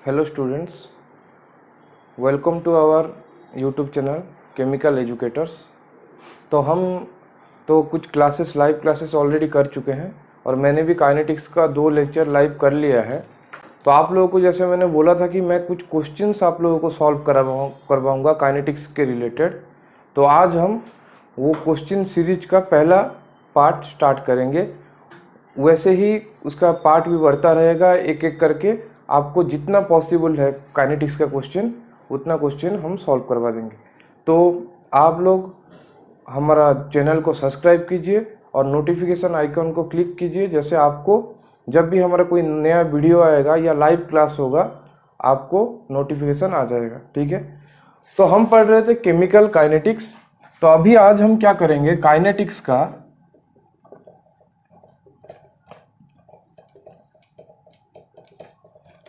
Hello students, welcome to our YouTube channel chemical educators. तो हम कुछ क्लासेस लाइव क्लासेस ऑलरेडी कर चुके हैं और मैंने भी काइनेटिक्स का 2 लेक्चर लाइव कर लिया है। तो आप लोगों को जैसे मैंने बोला था कि मैं कुछ क्वेश्चंस आप लोगों को सॉल्व करवाऊँगा काइनेटिक्स के रिलेटेड। तो आज हम वो क्वेश्चन सीरीज का पहला पार्ट स्टार्ट करेंगे। वैसे ही उसका पार्ट भी बढ़ता रहेगा, एक एक करके आपको जितना पॉसिबल है काइनेटिक्स का क्वेश्चन उतना क्वेश्चन हम सॉल्व करवा देंगे। तो आप लोग हमारा चैनल को सब्सक्राइब कीजिए और नोटिफिकेशन आइकन को क्लिक कीजिए, जैसे आपको जब भी हमारा कोई नया वीडियो आएगा या लाइव क्लास होगा आपको नोटिफिकेशन आ जाएगा। ठीक है, तो हम पढ़ रहे थे केमिकल काइनेटिक्स। तो अभी आज हम क्या करेंगे, काइनेटिक्स का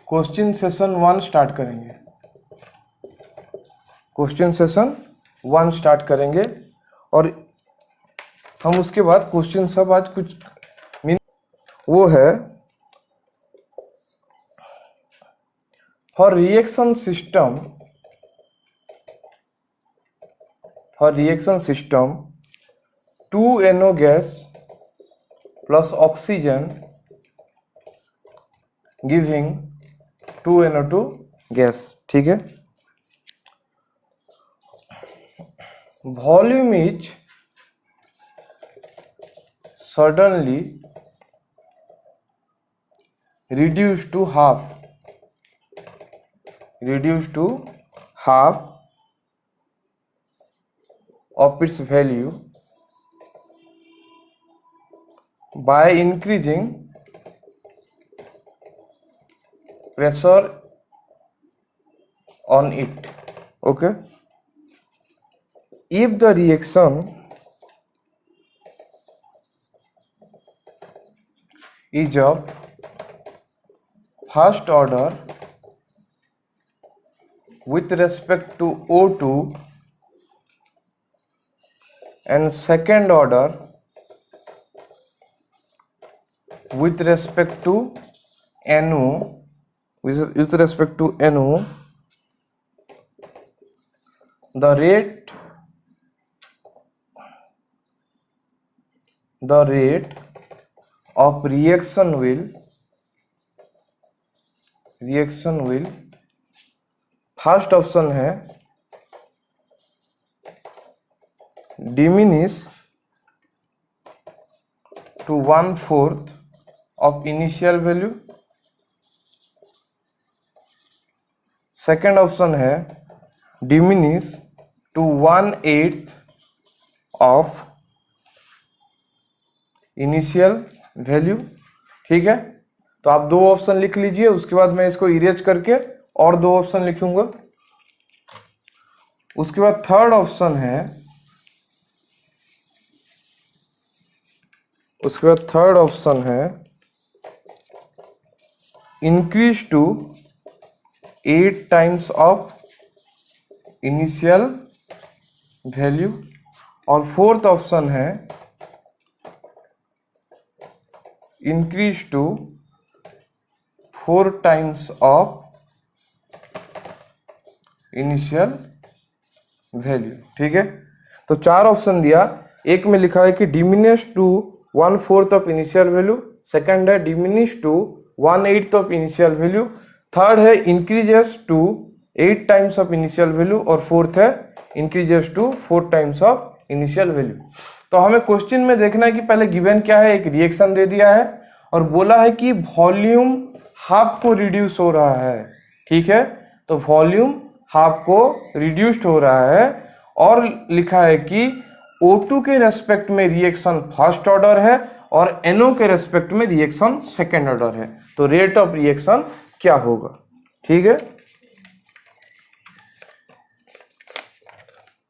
क्वेश्चन सेशन 1 स्टार्ट करेंगे। क्वेश्चन सेशन 1 स्टार्ट करेंगे और हम उसके बाद क्वेश्चन सब आज कुछ वो है for reaction system 2NO gas plus oxygen giving 2NO2 gas. ठीक है, volume is suddenly reduced to half of its value by increasing pressure on it. Okay, if the reaction is of first order with respect to O2 and second order with respect to NO, the rate of reaction will first option है diminish to 1/4 of initial value। Second option है diminish to 1/8 of initial value. ठीक है, तो आप 2 option लिख लीजिए, उसके बाद मैं इसको इरेज करके और 2 ऑप्शन लिखूंगा। उसके बाद थर्ड ऑप्शन है increase to 8 times of initial value. और फोर्थ ऑप्शन है increase to 4 times of initial value. ठीक है, तो 4 ऑप्शन दिया। एक में लिखा है कि diminish to 1/4 of initial value, second है diminish to 1/8 of initial value, third है increases to 8 times of initial value और फोर्थ है increases to 4 times of initial value. तो हमें क्वेश्चन में देखना है कि पहले गिवन क्या है, एक रिएक्शन दे दिया है और बोला है कि वॉल्यूम हाफ को रिड्यूस हो रहा है। ठीक है, तो वॉल्यूम हाफ को रिड्यूस्ड हो रहा है और लिखा है कि O2 के रेस्पेक्ट में रिएक्शन फर्स्ट ऑर्डर है और NO के रेस्पेक्ट में रिएक्शन सेकेंड ऑर्डर है। तो रेट ऑफ रिएक्शन क्या होगा। ठीक है,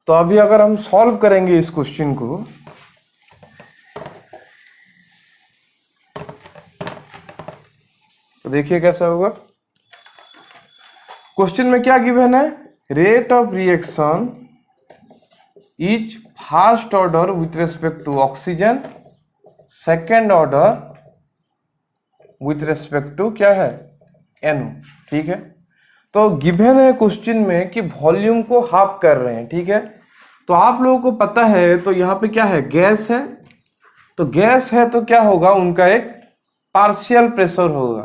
तो अभी अगर हम सॉल्व करेंगे इस क्वेश्चन को, तो देखिए कैसा होगा। क्वेश्चन में क्या गिवन है, rate of reaction is first order with respect to oxygen, second order with respect to क्या है NO। ठीक है, तो गिवन है क्वेश्चन में कि वॉल्यूम को हाफ कर रहे हैं, ठीक है। तो आप लोगों को पता है, तो यहाँ पे क्या है, गैस है। तो गैस है तो क्या होगा, उनका एक पार्शियल प्रेशर होगा,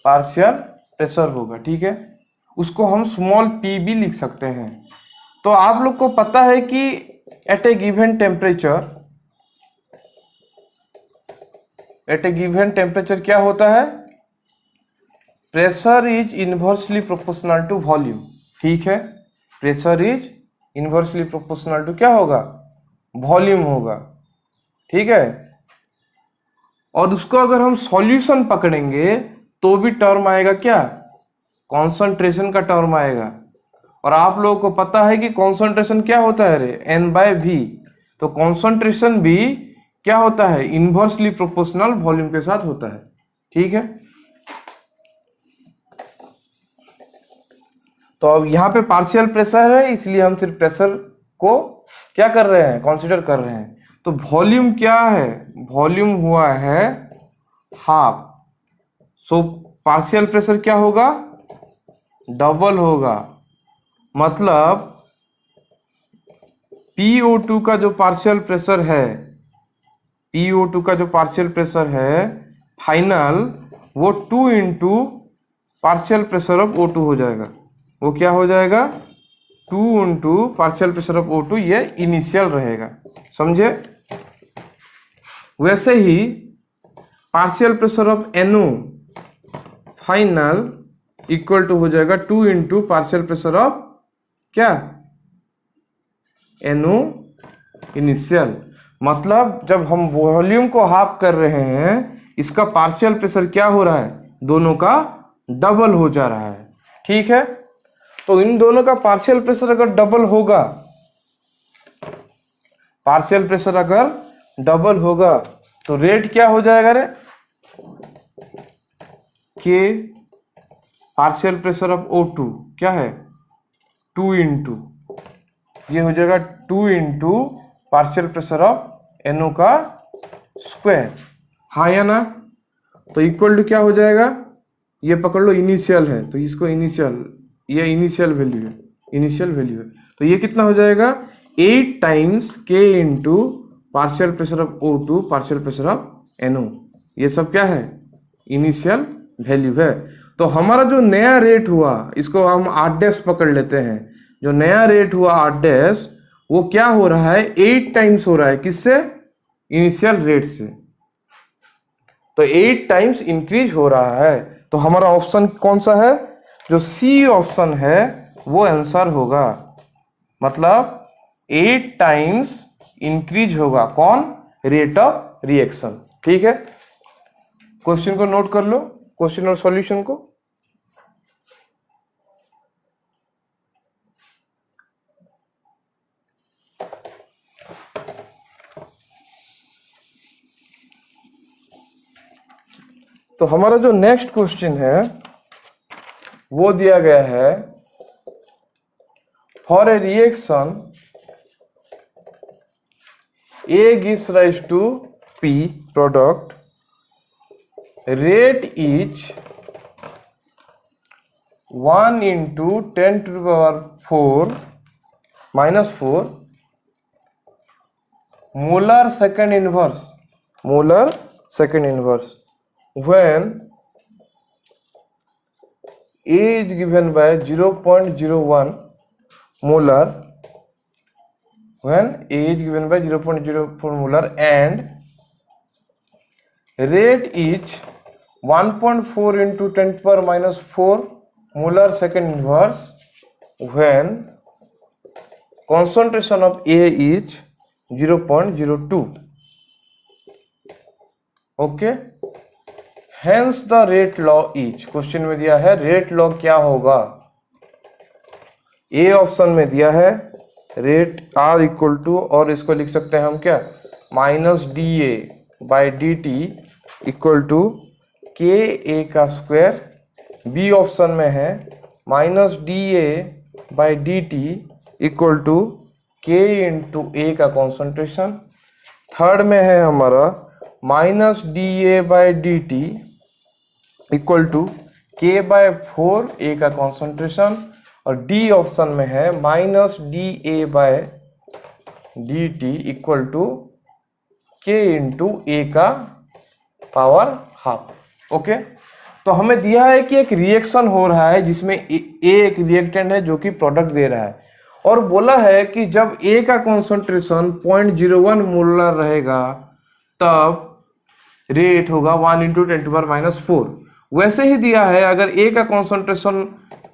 पार्शियल प्रेशर होगा, ठीक है। उसको हम स्मॉल p भी लिख सकते हैं। तो आप लोग को पता है कि एट ए गिवन टेम्परेचर क्या होता है, pressure is inversely proportional to volume, ठीक है। Pressure is inversely proportional to क्या होगा, वॉल्यूम होगा, ठीक है। और उसको अगर हम सॉल्यूशन पकड़ेंगे तो भी टर्म आएगा क्या, कॉन्सेंट्रेशन का टर्म आएगा। और आप लोगों को पता है कि कॉन्सेंट्रेशन क्या होता है रे, N/V। तो कॉन्सेंट्रेशन भी क्या होता है, इनवर्सली प्रोपोर्शनल वॉल्यूम के साथ होता है, ठीक है। तो अब यहाँ पे पार्शियल प्रेशर है, इसलिए हम सिर्फ प्रेशर को क्या कर रहे हैं, कंसीडर कर रहे हैं। तो वॉल्यूम क्या है, वॉल्यूम हुआ है हाफ। सो पार्शियल प्रेशर क्या होगा, डबल होगा। मतलब PO2 का जो पार्शियल प्रेशर है, PO2 का जो पार्शियल प्रेशर है फाइनल, वो 2 into partial pressure of O2 हो जाएगा। वो क्या हो जाएगा, 2 into partial pressure of O2, ये इनिशियल रहेगा, समझे। वैसे ही partial pressure of NO final equal to हो जाएगा 2 इंटू पार्शियल प्रेशर ऑफ क्या, NO इनिशियल। मतलब जब हम वॉल्यूम को हाफ कर रहे हैं, इसका पार्शियल प्रेशर क्या हो रहा है, दोनों का डबल हो जा रहा है, ठीक है। तो इन दोनों का पार्शियल प्रेशर अगर डबल होगा, पार्शियल प्रेशर अगर डबल होगा तो रेट क्या हो जाएगा रे, के पार्शियल प्रेशर ऑफ O2 क्या है, 2 इंटू, ये हो जाएगा 2 into partial pressure of NO का स्क्वायर, हाँ या ना। तो इक्वल टू क्या हो जाएगा, ये पकड़ लो इनिशियल है, तो इसको इनिशियल, ये इनिशियल वैल्यू है, इनिशियल वैल्यू है। तो ये कितना हो जाएगा, 8 times K into partial pressure of O2 partial pressure of NO। ये सब क्या है, इनिशियल वैल्यू है। तो हमारा जो नया रेट हुआ, इसको हम R' पकड़ लेते हैं। जो नया रेट हुआ R', वो क्या हो रहा है, 8 टाइम्स हो रहा है, किससे, इनिशियल रेट से। तो 8 टाइम्स इंक्रीज हो रहा है। तो हमारा ऑप्शन कौन सा है, जो C ऑप्शन है वो आंसर होगा। मतलब 8 टाइम्स इंक्रीज होगा, कौन, रेट ऑफ रिएक्शन, ठीक है। क्वेश्चन को नोट कर लो, क्वेश्चन और सॉल्यूशन को। तो हमारा जो नेक्स्ट क्वेश्चन है वो दिया गया है, for a reaction A gives rise to P product, rate is 1 into 10 to the power 4 minus 4 molar second inverse, molar second inverse when A is given by 0.01 molar, when A is given by 0.04 molar and rate is 1.4 into 10 to the power minus 4 molar second inverse when concentration of A is 0.02. Okay, hence the rate law is, question में दिया है rate law क्या होगा। ए option में दिया है rate R equal to, और इसको लिख सकते हैं हम क्या, minus DA/dt equal to KA का स्क्वायर। बी ऑप्शन में है minus DA/dt equal to K into A का कॉन्सेंट्रेशन। थर्ड में है हमारा minus DA/dt equal to K/4 A का कॉन्सेंट्रेशन, और डी ऑप्शन में है -dA/dt equal to K into A का पावर हाफ। ओके, तो हमें दिया है कि एक रिएक्शन हो रहा है जिसमें A एक रिएक्टेंट है जो कि प्रोडक्ट दे रहा है, और बोला है कि जब A का कॉन्सेंट्रेशन 0.01 मोलर रहेगा तब रेट होगा 1 × 10⁻⁴। वैसे ही दिया है अगर A का कॉन्सेंट्रेशन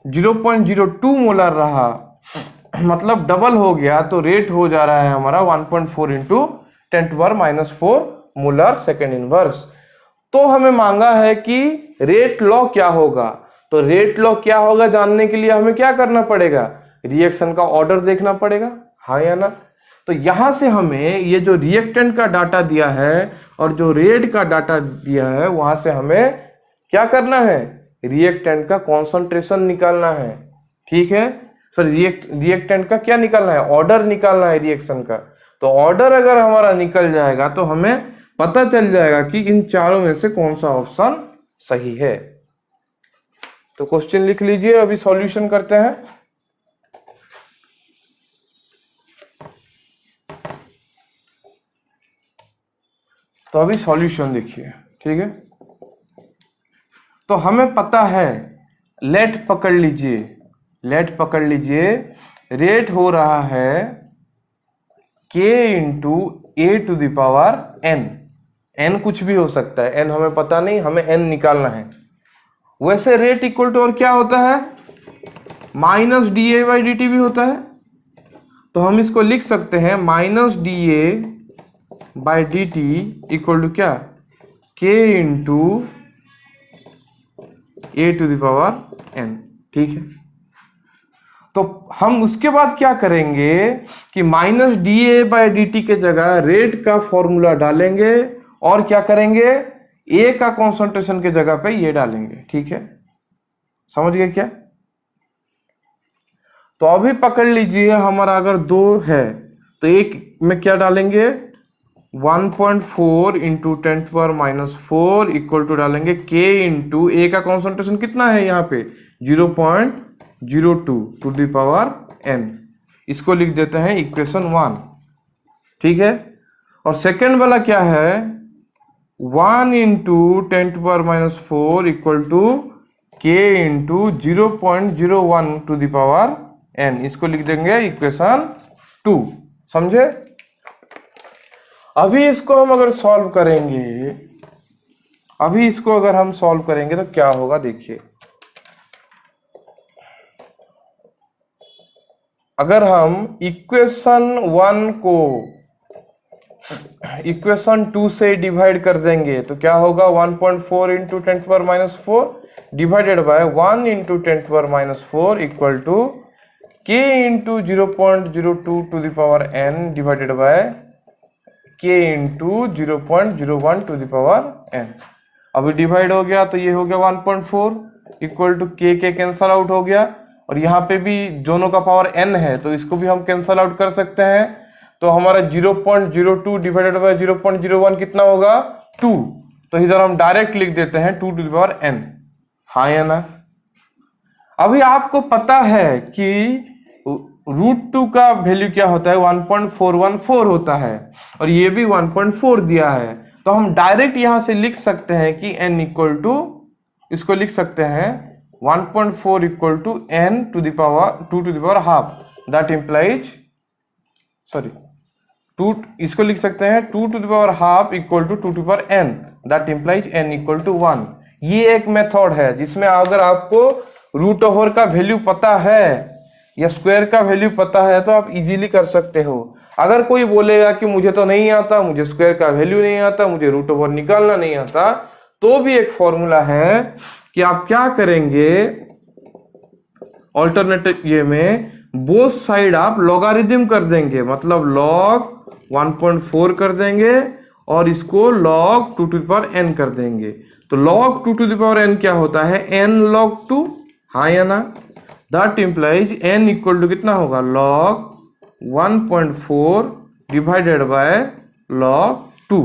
0.02 मोलर रहा मतलब डबल हो गया, तो रेट हो जा रहा है हमारा 1.4 × 10⁻⁴ मोलर सेकेंड इनवर्स। तो हमें मांगा है कि रेट लॉ क्या होगा। तो रेट लॉ क्या होगा जानने के लिए हमें क्या करना पड़ेगा, रिएक्शन का ऑर्डर देखना पड़ेगा, हाँ या ना। तो यहां से हमें ये जो रिएक्टेंट का डाटा दिया है और जो रेट का डाटा दिया है वहां से हमें क्या करना है, रिएक्टेंट का कॉन्सेंट्रेशन निकालना है। ठीक है सर, रिएक्टेंट का क्या निकालना है, ऑर्डर निकालना है रिएक्शन का। तो ऑर्डर अगर हमारा निकल जाएगा तो हमें पता चल जाएगा कि इन चारों में से कौन सा ऑप्शन सही है। तो क्वेश्चन लिख लीजिए, अभी सॉल्यूशन करते हैं। तो अभी सॉल्यूशन देखिए, ठीक है। तो हमें पता है, लेट पकड़ लीजिए, रेट हो रहा है K इंटू A⁴n। n कुछ भी हो सकता है, n हमें पता नहीं, हमें n निकालना है। वैसे रेट इक्वल टू और क्या होता है, -dA/dt भी होता है। तो हम इसको लिख सकते हैं -dA/dt इक्वल टू क्या, K इंटू A⁴n। ठीक है, तो हम उसके बाद क्या करेंगे कि -dA/dt के जगह रेट का फॉर्मूला डालेंगे और क्या करेंगे, A का कॉन्सेंट्रेशन के जगह पे ये डालेंगे। ठीक है, समझ गए क्या। तो अभी पकड़ लीजिए, हमारा अगर 2 है तो एक में क्या डालेंगे, 1.4 × 10⁻⁴ इक्वल टू डालेंगे K इंटू A का कॉन्सेंट्रेशन कितना है यहाँ पे 0.02 इसको लिख देते हैं इक्वेशन 1। ठीक है, और सेकेंड वाला क्या है, 1 × 10⁻⁴ equal to K into 0.01n, इसको लिख देंगे इक्वेशन 2। समझे। अभी इसको हम अगर सॉल्व करेंगे, तो क्या होगा देखिए। अगर हम इक्वेशन 1 को इक्वेशन 2 से डिवाइड कर देंगे तो क्या होगा, 1.4 × 10⁻⁴ divided by 1 × 10⁻⁴ equal to K into 0.02n divided by K into 0.01n। अभी डिवाइड हो गया तो ये हो गया 1.4 equal to K cancel out हो गया, और यहाँ पे भी दोनों का पावर n है तो इसको भी हम कैंसल आउट कर सकते हैं। तो हमारा 0.02 डिवाइडेड बाय 0.01 कितना होगा, 2। तो इधर हम डायरेक्ट लिख देते हैं 2n, हाँ या ना। अभी आपको पता है कि √2 का वैल्यू क्या होता है, 1.414 होता है, और ये भी 1.4 दिया है। तो हम डायरेक्ट यहां से लिख सकते हैं कि n इक्वल टू, इसको लिख सकते हैं 1.4 equal to n to the power half, that implies इसको लिख सकते हैं 2 to the power half equal to 2 to the power n, that implies n equal to 1। ये एक मेथड है जिसमें अगर आपको √ओवर का वैल्यू पता है या स्क्वायर का वैल्यू पता है तो आप इजीली कर सकते हो। अगर कोई बोलेगा कि मुझे तो नहीं आता, मुझे स्क्वायर का वैल्यू नहीं आता, मुझे √ओवर निकालना नहीं आता, तो भी एक फॉर्मूला है कि आप क्या करेंगे, ऑल्टरनेटिव ये में बोथ साइड आप लॉगरिथम कर देंगे, मतलब log 1.4 कर देंगे और इसको log 2 to the power n कर देंगे। तो log 2 to the power n क्या होता है, n log 2, हाँ या ना। That implies n equal to कितना होगा, log 1.4 डिवाइडेड बाय log 2,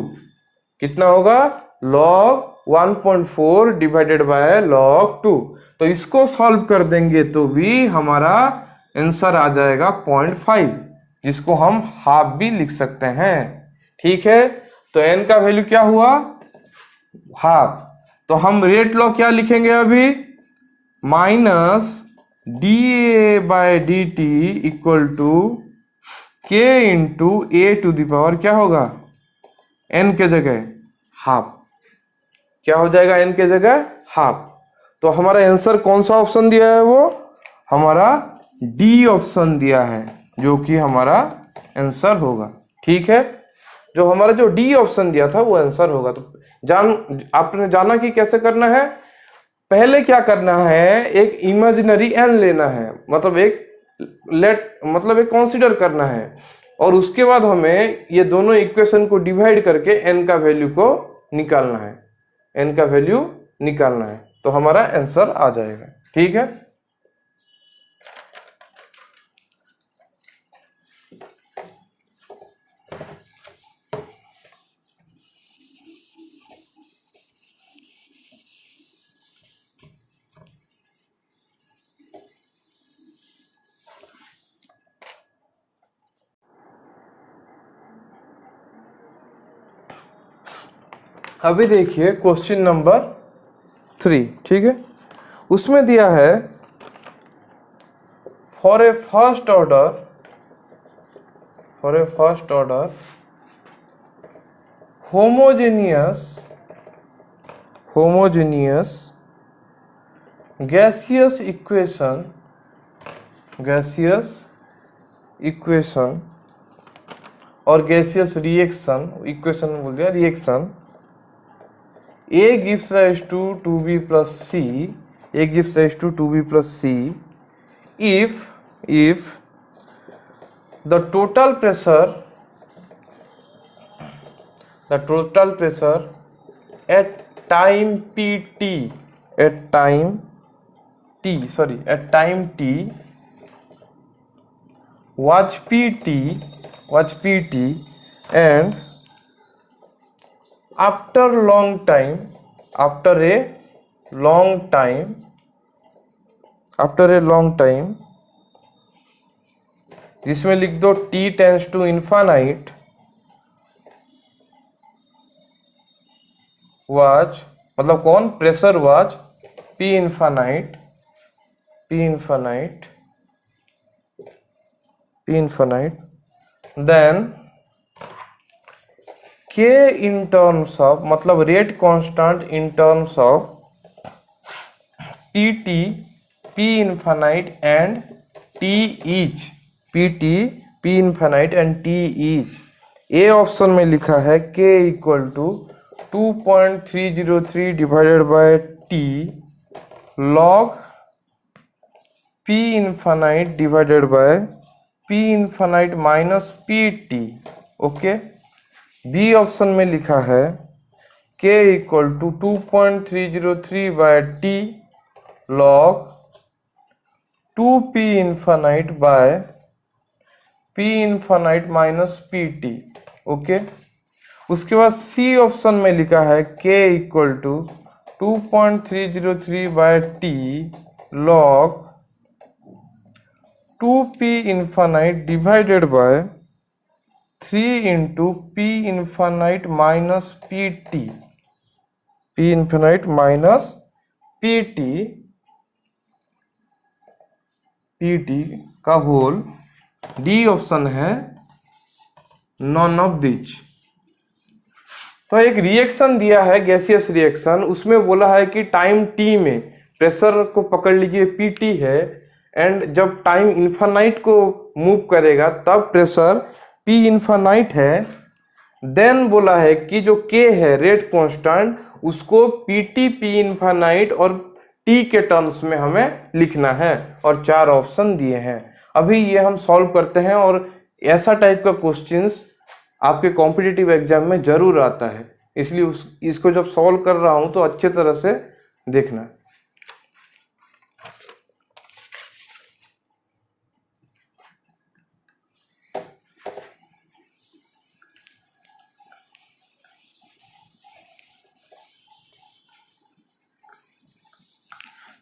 कितना होगा, log 1.4 डिवाइडेड बाय log 2। तो इसको सॉल्व कर देंगे तो भी हमारा आंसर आ जाएगा 0.5, जिसको हम हाफ भी लिख सकते हैं। ठीक है, तो n का वैल्यू क्या हुआ, हाफ। तो हम रेट लॉ क्या लिखेंगे अभी, minus D A by D T equal to K into A to the power क्या होगा, n के जगह हाफ। क्या हो जाएगा n के जगह हाफ। तो हमारा आंसर कौन सा ऑप्शन दिया है, वो हमारा डी ऑप्शन दिया है, जो कि हमारा आंसर होगा। ठीक है, जो हमारा जो डी ऑप्शन दिया था वो आंसर होगा। तो आपने जाना कि कैसे करना है। पहले क्या करना है, एक इमेजिनरी n लेना है, मतलब एक कंसीडर करना है, और उसके बाद हमें ये दोनों इक्वेशन को डिवाइड करके n का वैल्यू को निकालना है, n का वैल्यू निकालना है, तो हमारा आंसर आ जाएगा। ठीक है, अभी देखिए क्वेश्चन नंबर 3। ठीक है, उसमें दिया है for a first order homogeneous gaseous equation और गैसियस रिएक्शन, इक्वेशन बोल दिया, reaction A gives rise to 2B plus C, A gives rise to 2B plus C if the total pressure at time pt at time t was pt and after a long time जिसमें लिख दो t tends to infinite was, मतलब कौन, pressure was p infinite then k in terms of, मतलब rate constant in terms of pt p infinite and t each, pt p infinite and t each. A option में लिखा है k equal to 2.303 divided by t log p infinite divided by p infinite minus pt। Okay, B option में लिखा है k equal to 2.303 by t log 2p infinite by p infinite minus pt। Okay, उसके बाद C option में लिखा है k equal to 2.303 by t log 2p infinite divided by 3 into p infinite minus pt, p infinite minus pt का whole. D option है none of which. तो एक reaction दिया है गैसियस रिएक्शन, उसमें बोला है कि टाइम t में प्रेशर को पकड़ लीजिए pt है, एंड जब टाइम इनफाइनाइट को मूव करेगा तब प्रेशर p इनफाइनाइट है। देन बोला है कि जो k है रेट कांस्टेंट, उसको pt p इनफाइनाइट और t के टर्म्स में हमें लिखना है, और 4 ऑप्शन दिए हैं। अभी ये हम सॉल्व करते हैं, और ऐसा टाइप का क्वेश्चंस आपके कॉम्पिटिटिव एग्जाम में जरूर आता है, इसलिए इसको जब सॉल्व कर रहा हूं तो अच्छे तरह से देखना।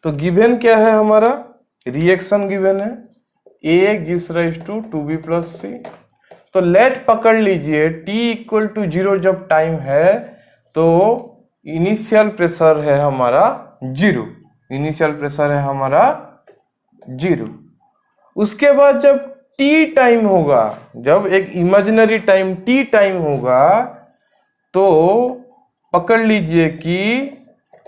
तो गिवन क्या है हमारा, रिएक्शन गिवन है A gives rise to 2B plus C। तो लेट पकड़ लीजिए T इक्वल टू 0 जब टाइम है तो इनिशियल प्रेशर है हमारा 0, इनिशियल प्रेशर है हमारा 0। उसके बाद जब T टाइम होगा, जब एक इमेजिनरी टाइम T टाइम होगा तो पकड़ लीजिए कि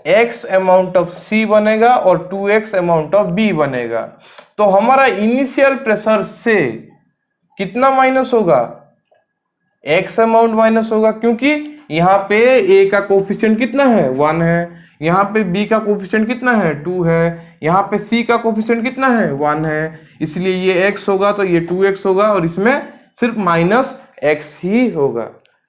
x अमाउंट ऑफ C बनेगा और 2x अमाउंट ऑफ B बनेगा। तो हमारा इनिशियल प्रेशर से कितना माइनस होगा, x अमाउंट माइनस होगा, क्योंकि यहाँ पे A का कोफिशिएंट कितना है 1 है, यहाँ पे B का कोफिशिएंट कितना है 2 है, यहाँ पे C का कोफिशिएंट कितना है 1 है, इसलिए ये x होगा तो ये 2x होगा और इसमें सिर्फ माइनस x ही होगा।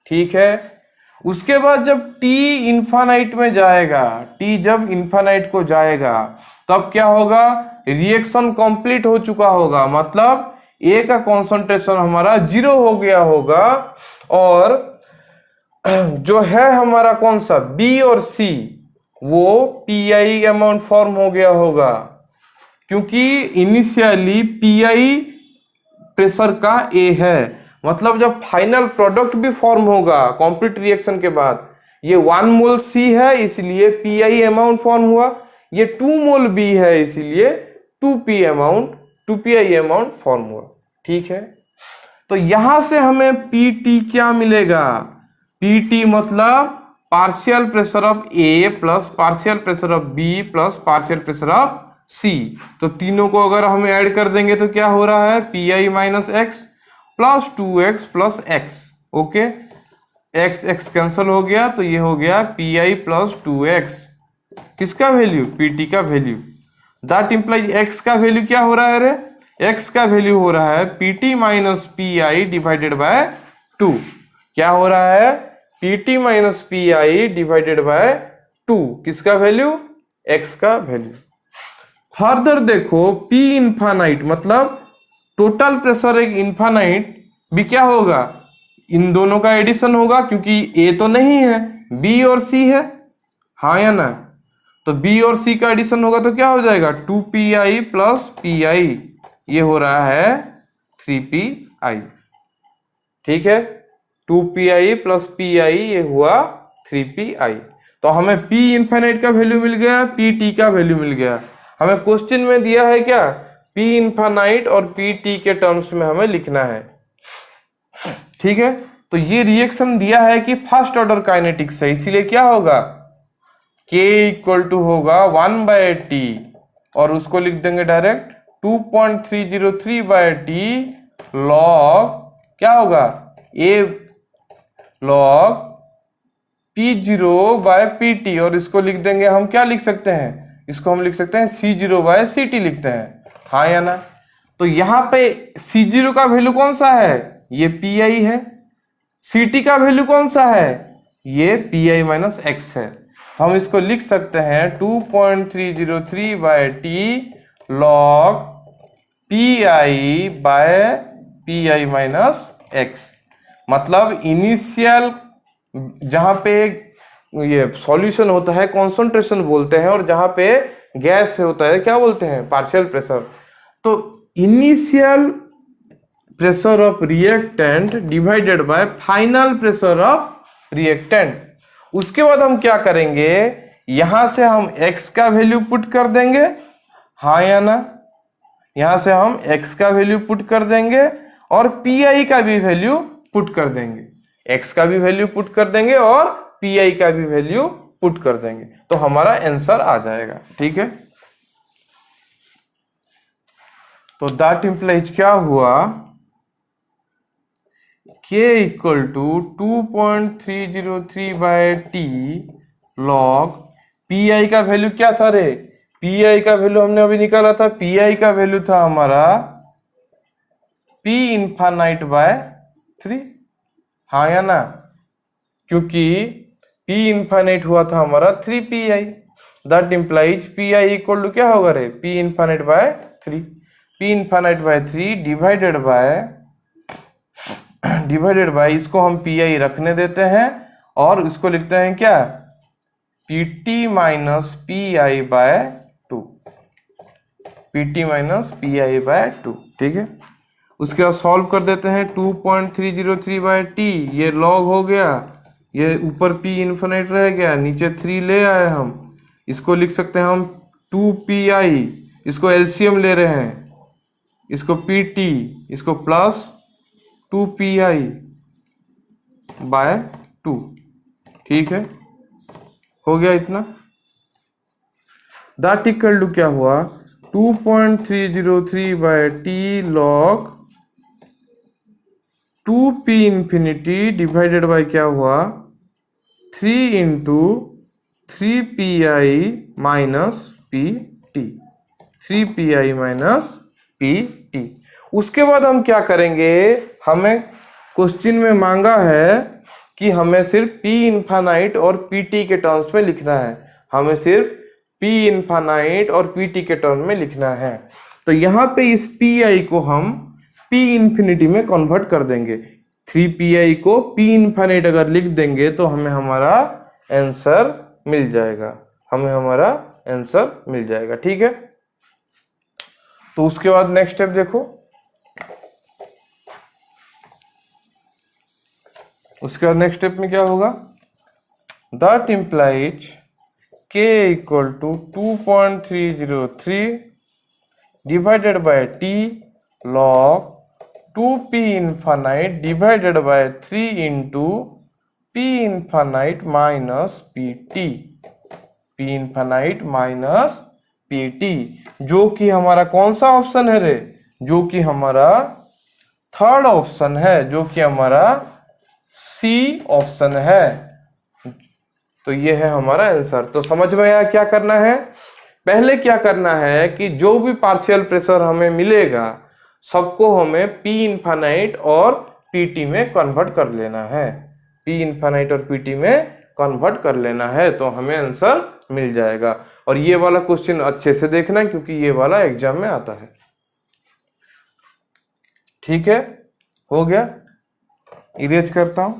ठीक है। उसके बाद जब t इन्फानाइट में जाएगा, t जब इन्फानाइट को जाएगा तब क्या होगा, रिएक्शन कंप्लीट हो चुका होगा, मतलब A का कॉन्सेंट्रेशन हमारा 0 हो गया होगा और जो है हमारा कौन सा B और C वो PI अमाउंट फॉर्म हो गया होगा, क्योंकि इनिशियली PI प्रेशर का A है। मतलब जब फाइनल प्रोडक्ट भी फॉर्म होगा कंप्लीट रिएक्शन के बाद, ये 1 मोल C है इसलिए PI अमाउंट फॉर्म हुआ, ये 2 मोल B है इसलिए 2PI अमाउंट फॉर्म हुआ। ठीक है। तो यहां से हमें PT क्या मिलेगा, PT मतलब partial pressure of A plus partial pressure of B plus partial pressure of C। तो तीनों को अगर हम ऐड कर देंगे तो क्या हो रहा है, PI minus x plus 2x plus x। Okay, x cancel हो गया तो ये हो गया PI प्लस 2x, किसका वैल्यू, PT का वैल्यू। दैट इंप्लाइज x का वैल्यू क्या हो रहा है रे, x का वैल्यू हो रहा है PT minus PI divided by 2। क्या हो रहा है, PT minus PI divided by 2, किसका वैल्यू, x का वैल्यू। फर्दर देखो P इन्फानाइट मतलब टोटल प्रेशर एक इन्फानाइट भी क्या होगा, इन दोनों का एडिशन होगा, क्योंकि A तो नहीं है B और C है, हाँ या ना। तो B और C का एडिशन होगा तो क्या हो जाएगा 2PI प्लस PI, ये हो रहा है 3PI। ठीक है, 2PI प्लस PI ये हुआ 3PI। तो हमें P इन्फाइनाइट का वैल्यू मिल गया, PT का वैल्यू मिल गया। हमें क्वेश्चन में दिया है क्या, P इन्फाइनाइट और PT के टर्म्स में हमें लिखना है। ठीक है। तो ये रिएक्शन दिया है कि फर्स्ट ऑर्डर काइनेटिक्स है, इसीलिए क्या होगा, K इक्वल टू होगा 1/T और उसको लिख देंगे डायरेक्ट 2.303/T लॉग क्या होगा, A लॉग P0/PT और इसको लिख देंगे हम, क्या लिख सकते हैं, इसको हम लिख सकते हैं C0/CT लिखते हैं, हाँ या ना। तो यहाँ पे C0 का वैल्यू कौन सा है, ये PI है, CT का वैल्यू कौन सा है, ये PI माइनस x है। हम इसको लिख सकते हैं 2.303/T log PI minus x। मतलब इनिशियल जहां पे ये सॉल्यूशन होता है कॉन्सेंट्रेशन बोलते हैं, और जहां पे गैस होता है क्या बोलते हैं, पार्शियल प्रेशर। तो initial pressure of reactant divided by final pressure of reactant. उसके बाद हम क्या करेंगे, यहां से हम x का वैल्यू पुट कर देंगे, हाँ या ना। यहां से हम x का वैल्यू पुट कर देंगे और PI का भी वैल्यू पुट कर देंगे, x का भी वैल्यू पुट कर देंगे और PI का भी वैल्यू पुट कर देंगे, तो हमारा आंसर आ जाएगा। ठीक है। तो दैट इंप्लाइज क्या हुआ, K equal to 2.303/T log PI का वैल्यू क्या था रे, PI का वैल्यू हमने अभी निकाला था, PI का वैल्यू था हमारा P इन्फानाइट बाय 3, हाँ या ना, क्योंकि P इन्फानाइट हुआ था हमारा 3PI। That implies PI equal to क्या होगा रे, P infinite by 3, P infinite by 3 divided by इसको हम PI रखने देते हैं और इसको लिखते हैं क्या, PT minus PI by 2। P T minus P I by 2, ठीक है। उसके बाद सॉल्व कर देते हैं, 2.303/t ये लॉग हो गया, ये ऊपर p इन्फिनिट रह गया, नीचे 3 ले आए हम, इसको लिख सकते हैं हम 2pi, इसको एलसीएम ले रहे हैं, इसको pt, इसको प्लस 2pi बाय 2, ठीक है, हो गया इतना। दैट इक्वल टू क्या हुआ, 2.303/t log 2p infinity divided by क्या हुआ, 3 into 3pi minus P T, 3pi minus P T. उसके बाद हम क्या करेंगे, हमें क्वेश्चन में मांगा है कि हमें सिर्फ p इन्फानाइट और pt के टर्म्स में लिखना है, हमें सिर्फ p इन्फानाइट और pt के टर्म में लिखना है। तो यहाँ पे इस pi को हम p इंफिनिटी में कन्वर्ट कर देंगे, 3pi को p इन्फानाइट अगर लिख देंगे तो हमें हमारा आंसर मिल जाएगा, हमें हमारा आंसर मिल जाएगा, ठीक है। तो उसके बाद नेक्स्ट स्टेप देखो, उसके बाद नेक्स्ट स्टेप में क्या होगा, that implies k equal to 2.303 divided by t log 2p infinite divided by 3 into p infinite minus pt, p infinite minus pt, जो कि हमारा कौन सा ऑप्शन है रे, जो कि हमारा थर्ड ऑप्शन है, जो कि हमारा सी ऑप्शन है। तो ये है हमारा आंसर। तो समझ में आया क्या करना है, पहले क्या करना है कि जो भी पार्शियल प्रेशर हमें मिलेगा सबको हमें p इन्फानाइट और pt में कन्वर्ट कर लेना है, p इन्फानाइट और pt में कन्वर्ट कर लेना है, तो हमें आंसर मिल जाएगा। और ये वाला क्वेश्चन अच्छे से देखना क्योंकि ये वाला एग्जाम में आता है, ठीक है। हो गया, इरेज करता हूं।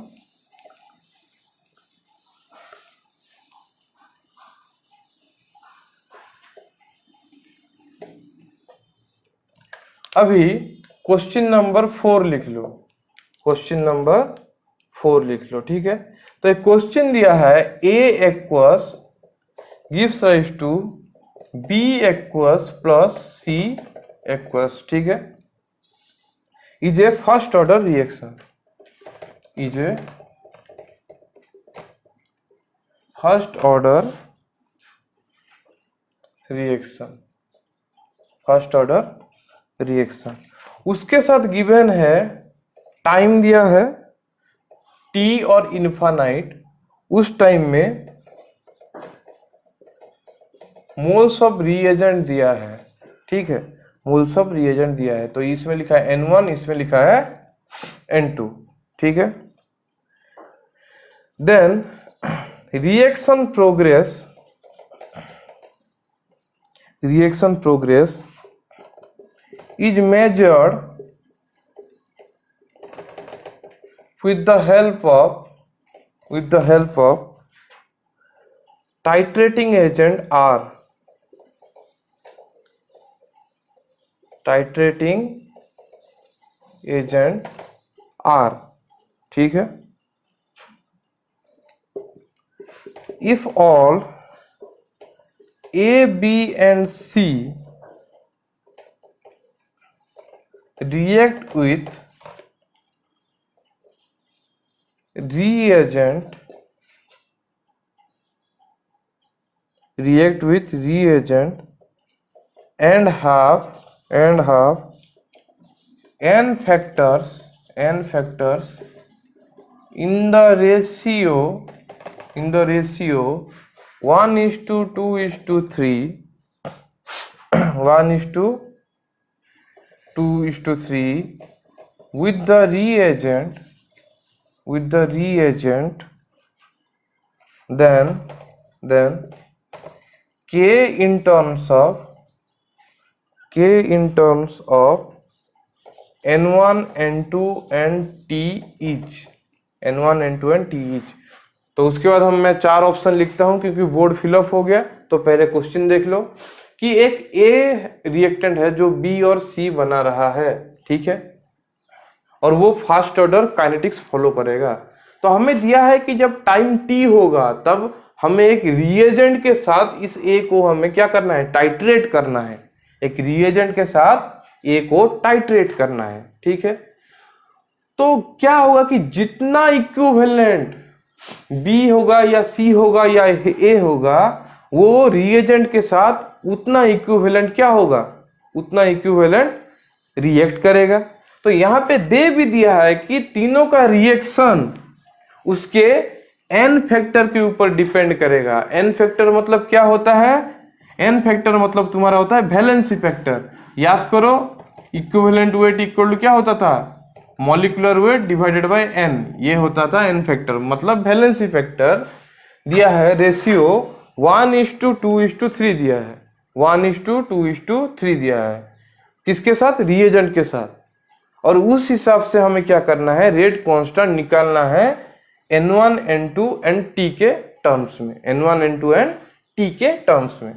अभी क्वेश्चन नंबर 4 लिख लो, क्वेश्चन नंबर 4 लिख लो, ठीक है। तो एक क्वेश्चन दिया है, a aqueous gives rise to b aqueous plus c aqueous, ठीक है, is a first order reaction, is a first order reaction, first order reaction. उसके साथ गिवन है, टाइम दिया है t और इन्फानाइट, उस टाइम में मोल्स ऑफ रिएजेंट दिया है, ठीक है, मोल्स ऑफ रिएजेंट दिया है। तो इसमें लिखा है n1, इसमें लिखा है n2, ठीक है। Then reaction progress, reaction progress is measured with the help of titrating agent R, titrating agent R, ठीक है। if all A, B and C react with reagent and have n factors in the ratio 1:2:3 1:2:3 with the reagent, then k in terms of n1 n2 and t each, n1 n2 and t each। तो उसके बाद मैं 4 option लिखता हूं क्योंकि board fill up हो गया। तो पहले क्वेश्चन देख लो कि एक ए रिएक्टेंट है जो बी और सी बना रहा है, ठीक है, और वो फास्ट ऑर्डर काइनेटिक्स फॉलो करेगा। तो हमें दिया है कि जब टाइम टी होगा तब हमें एक रिएजेंट के साथ इस ए को हमें क्या करना है, टाइट्रेट करना है। एक रिएजेंट के साथ ए को टाइट्रेट करना है, ठीक है। तो क्या होगा कि जितना इक्विवेलेंट बी होगा या सी होगा या ए होगा, वो रिएजेंट के साथ उतना इक्विवेलेंट क्या होगा, उतना इक्विवेलेंट रिएक्ट करेगा। तो यहां पे दे भी दिया है कि तीनों का रिएक्शन उसके एन फैक्टर के ऊपर डिपेंड करेगा। एन फैक्टर मतलब क्या होता है, एन फैक्टर मतलब तुम्हारा होता है वैलेंसी फैक्टर। याद करो, इक्विवेलेंट वेट इक्वल टू क्या होता था, molecular weight divided by n, ये होता था एन फैक्टर। मतलब वैलेंसी फैक्टर दिया है रेशियो 1:2:3 दिया है, 1:2:3 दिया है, किसके साथ, रिएजेंट के साथ। और उस हिसाब से हमें क्या करना है, रेट कांस्टेंट निकालना है N1 N2 एंड T के टर्म्स में, N1 N2 एंड T के टर्म्स में,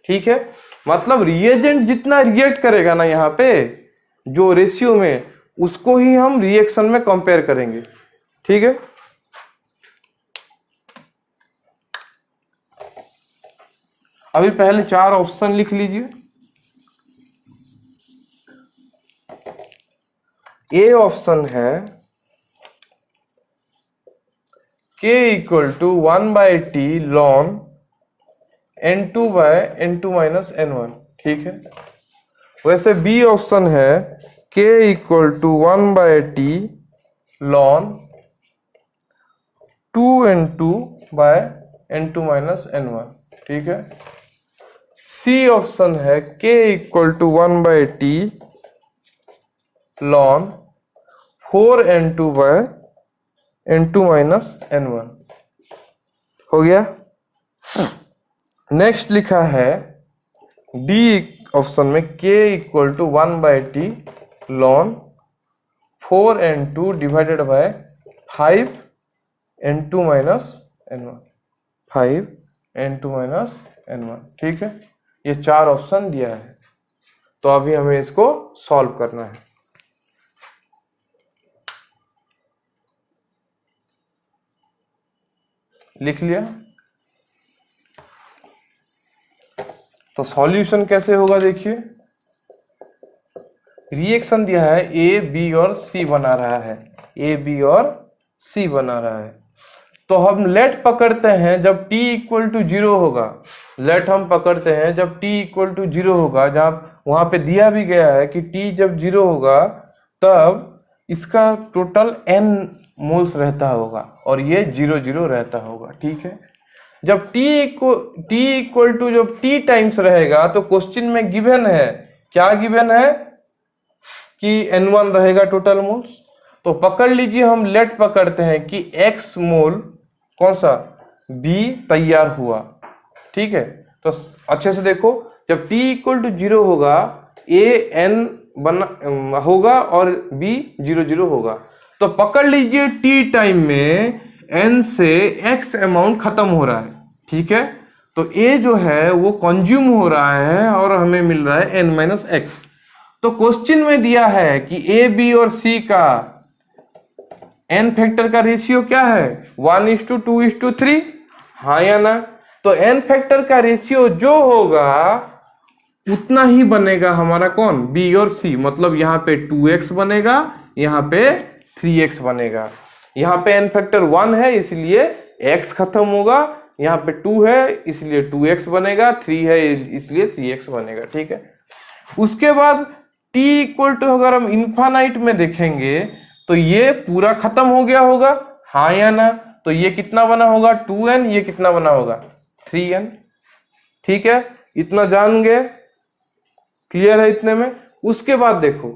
ठीक है। मतलब रिएजेंट जितना रिएक्ट करेगा ना यहाँ पे जो रेशियो में, उसको ही हम रिएक्शन में कंपेयर करेंगे, ठीक है। अभी पहले 4 ऑप्शन लिख लीजिए। ए ऑप्शन है K equal to 1/T ln N2 by N2 minus N1, ठीक है। वैसे बी ऑप्शन है K equal to 1/T ln 2N2 by N2 minus N1, ठीक है। सी ऑप्शन है K equal to 1/T ln 4N2 by N2 minus N1, हो गया। Next लिखा है डी ऑप्शन में K equal to 1/T ln 4N2 divided by 5N2 minus N1, 5N2 minus N1, ठीक है। ये 4 ऑप्शन दिया है, तो अभी हमें इसको सॉल्व करना है। लिख लिया। तो सॉल्यूशन कैसे होगा, देखिए रिएक्शन दिया है ए बी और सी बना रहा है, ए बी और सी बना रहा है। तो हम लेट पकड़ते हैं जब t इक्वल टू 0 होगा, लेट हम पकड़ते हैं जब t इक्वल टू 0 होगा, जहाँ वहां पे दिया भी गया है कि t जब 0 होगा तब इसका टोटल n मोल्स रहता होगा और ये 0 रहता होगा, ठीक है। जब t इक्वल टू जब t टाइम्स रहेगा तो क्वेश्चन में गिवन है, क्या गिवन है कि n1 रहेगा टोटल मोल्स। तो पकड़ लीजिए, हम लेट पकड़ते हैं कि x मोल कौन सा, b तैयार हुआ, ठीक है। तो अच्छे से देखो, जब t इक्वल टू 0 होगा a n बना होगा और b 0 होगा। तो पकड़ लीजिए t टाइम में n से x अमाउंट खत्म हो रहा है, ठीक है। तो a जो है वो कंज्यूम हो रहा है और हमें मिल रहा है n-x। तो क्वेश्चन में दिया है कि a b और c का n फैक्टर का रेशियो क्या है, 1:2:3, हाँ या ना। तो n फैक्टर का रेशियो जो होगा उतना ही बनेगा हमारा कौन, b और c। मतलब यहाँ पे 2x बनेगा, यहाँ पे 3x बनेगा। यहाँ पे n फैक्टर 1 है इसलिए x खत्म होगा, यहाँ पे 2 है इसलिए 2x बनेगा, 3 है इसलिए 3x बनेगा, ठीक है। उसके बाद t इक्वल टू अगर हम इन्फानाइट में देखेंगे तो ये पूरा खत्म हो गया होगा, हाँ या ना। तो ये कितना बना होगा 2n, ये कितना बना होगा 3n, ठीक है। इतना जान गए, क्लियर है इतने में। उसके बाद देखो,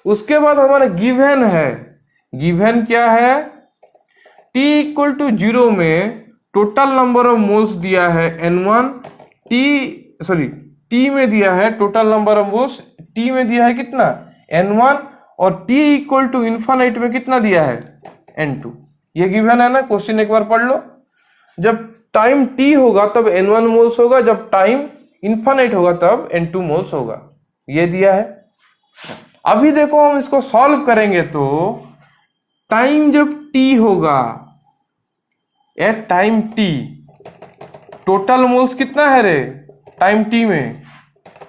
उसके बाद हमारा गिवन है, गिवन क्या है, t इक्वल टू 0 में टोटल नंबर ऑफ मोल्स दिया है n1, t में दिया है total number of moles, t में दिया है कितना n1, और t इक्वल टू इन्फानाइट में कितना दिया है n2। ये गिवन है ना, क्वेश्चन एक बार पढ़ लो। जब टाइम t होगा तब n1 मोल्स होगा, जब टाइम इन्फानाइट होगा तब N2 मोल्स होगा, ये दिया है। अभी देखो हम इसको सॉल्व करेंगे तो टाइम जब t होगा, at time t, total moles कितना है रे टाइम t में,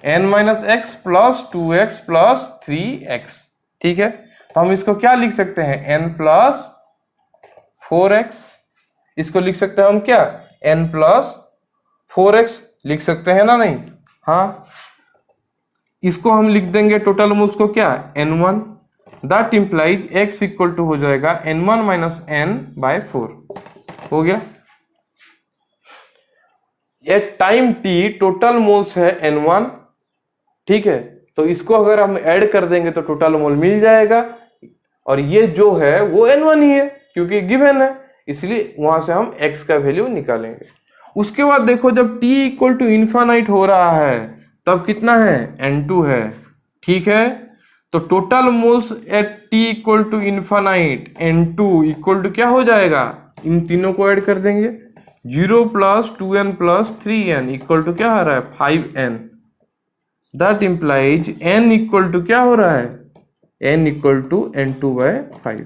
n-x plus 2x plus 3x, ठीक है। तो हम इसको क्या लिख सकते हैं, n प्लस 4x, इसको लिख सकते हैं हम क्या, n प्लस 4x लिख सकते हैं ना, नहीं, हाँ। इसको हम लिख देंगे टोटल मोल्स को क्या, n1, that implies x equal to हो जाएगा n1 माइनस n बाय 4, हो गया। At time t total moles है n1, ठीक है। तो इसको अगर हम ऐड कर देंगे तो टोटल मोल मिल जाएगा, और ये जो है वो n1 ही है क्योंकि गिवन है, इसलिए वहां से हम x का वैल्यू निकालेंगे। उसके बाद देखो जब t इक्वल टू इन्फानाइट हो रहा है तब कितना है, n2 है, ठीक है। तो total moles at t equal to infinite n2 equal to क्या हो जाएगा, इन तीनों को ऐड कर देंगे, 0 plus 2n plus 3n equal to क्या हो रहा है, 5n, that implies n equal to क्या हो रहा है, n equal to n2 by 5,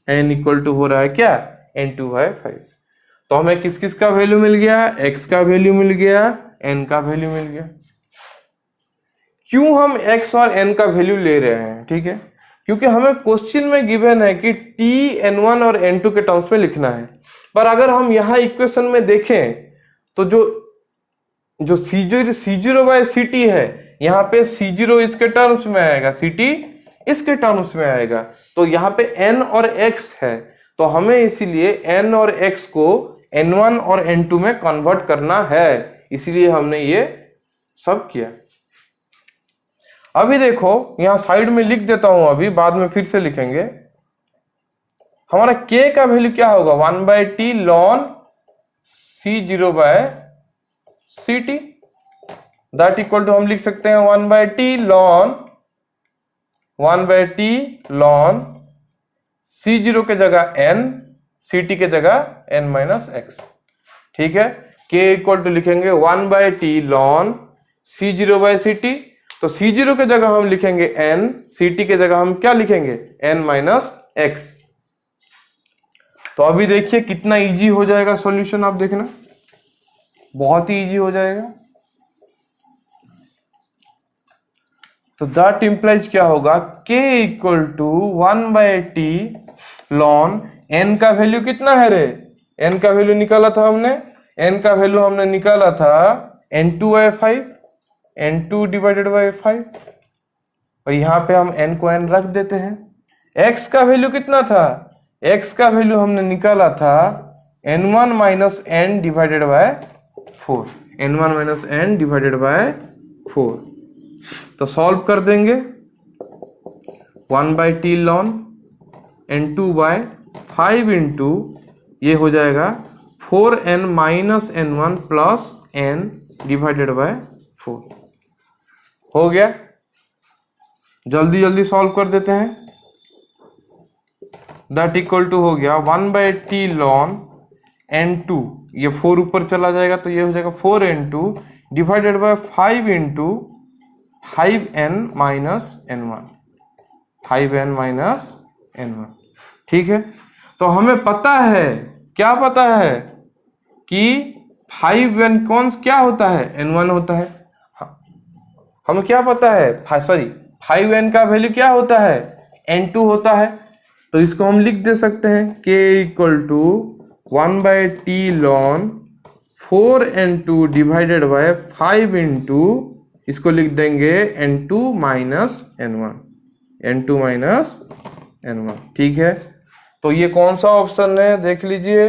n equal to हो रहा है क्या, n2 बाय 5। तो हमें किस किस का वैल्यू मिल गया, x का वैल्यू मिल गया, n का वैल्यू मिल गया। क्यों हम x और n का वैल्यू ले रहे हैं, ठीक है, क्योंकि हमें क्वेश्चन में गिवन है कि t n1 और n2 के टर्म्स में लिखना है। पर अगर हम यहाँ इक्वेशन में देखें तो जो C0 बाय ct है, यहाँ पे C0 इसके टर्म्स में आएगा, ct इसके टर्म्स में आएगा, तो यहाँ पे n और x है, तो हमें इसीलिए n और x को n1 और n2 में कन्वर्ट करना है, इसीलिए हमने ये सब किया। अभी देखो यहाँ साइड में लिख देता हूं, अभी बाद में फिर से लिखेंगे। हमारा k का वैल्यू क्या होगा, 1/t ln C0 by ct, that equal to हम लिख सकते हैं 1/t ln C0 के जगह n, ct के जगह n माइनस x, ठीक है। k इक्वल टू लिखेंगे 1/t ln C0 by ct, तो C0 के जगह हम लिखेंगे n, ct के जगह हम क्या लिखेंगे, n माइनस x। तो अभी देखिए कितना इजी हो जाएगा सॉल्यूशन, आप देखना बहुत ही इजी हो जाएगा। तो दैट इंप्लाइज क्या होगा, k equal to 1/t ln n का वैल्यू कितना है रे, n का वैल्यू निकाला था हमने, n का वैल्यू हमने निकाला था n2 by 5, n2 divided by 5, और यहाँ पे हम n को n रख देते हैं। x का वैल्यू कितना था, x का वैल्यू हमने निकाला था n1 minus n divided by 4, n1 minus n divided by 4। तो सॉल्व कर देंगे, 1/t ln n2 by 5 into ये हो जाएगा 4n minus n1 plus n divided by 4, हो गया। जल्दी जल्दी सॉल्व कर देते हैं, दैट इक्वल टू हो गया 1/t ln n2, ये 4 ऊपर चला जाएगा तो ये हो जाएगा 4n2 divided by 5 into 5n minus n1, 5n minus n1, ठीक है। तो हमें पता है, क्या पता है कि 5n कौन क्या होता है, n1 होता है। हमें क्या पता है, 5n का वैल्यू क्या होता है, n2 होता है। तो इसको हम लिख दे सकते हैं k equal to 1/t ln 4n2 divided by 5 into इसको लिख देंगे n2 minus n1, n2 minus n1, ठीक है। तो ये कौन सा ऑप्शन है, देख लीजिए,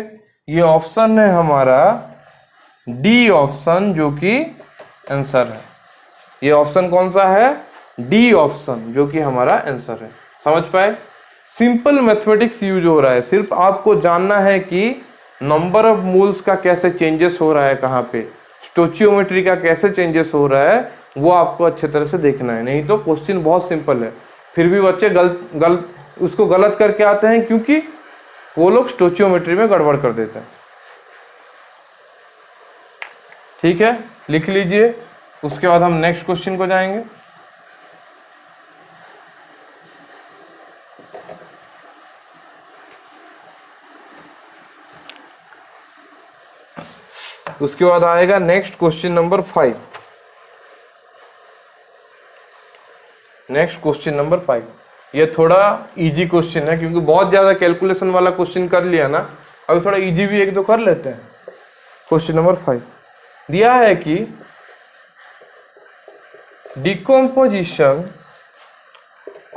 ये ऑप्शन है हमारा डी ऑप्शन, जो कि आंसर है। ये ऑप्शन कौन सा है, डी ऑप्शन, जो कि हमारा आंसर है। समझ पाए, सिंपल मैथमेटिक्स यूज हो रहा है, सिर्फ आपको जानना है कि नंबर ऑफ मोल्स का कैसे चेंजेस हो रहा है, कहाँ पे स्टोचियोमेट्री का कैसे चेंजेस हो रहा है, वो आपको अच्छे तरह से देखना है। नहीं तो क्वेश्चन बहुत सिंपल है, फिर भी बच्चे उसको गलत करके आते हैं, क्योंकि वो लोग स्टोचियोमेट्री में गड़बड़ कर देते हैं, ठीक है। लिख लीजिए। उसके बाद हम नेक्स्ट क्वेश्चन को जाएंगे। उसके बाद आएगा next question number 5। Next question number 5 ये थोड़ा इजी क्वेश्चन है, क्योंकि बहुत ज्यादा कैलकुलेशन वाला क्वेश्चन कर लिया ना, अभी थोड़ा इजी भी एक दो कर लेते हैं। क्वेश्चन नंबर 5 दिया है कि डिकम्पोजिशन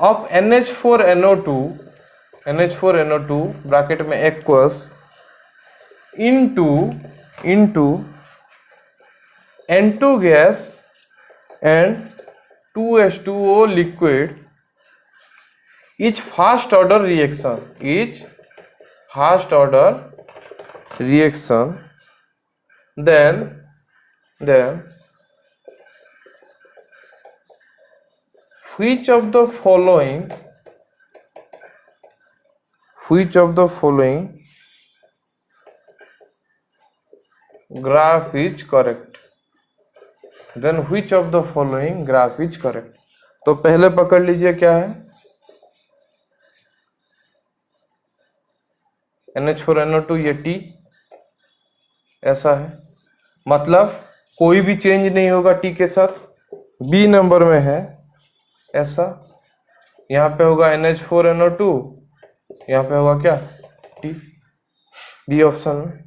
ऑफ NH4NO2 ब्रैकेट में aqueous into N2 gas and 2H2O liquid is first order reaction, then which of the following graph is correct? Then which of the following graph is correct? तो पहले पकड़ लीजिए क्या है, NH4NO2 ये T ऐसा है, मतलब कोई भी चेंज नहीं होगा T के साथ। B नंबर में है ऐसा, यहाँ पे होगा NH4NO2, यहाँ पे होगा क्या T। B ऑप्शन में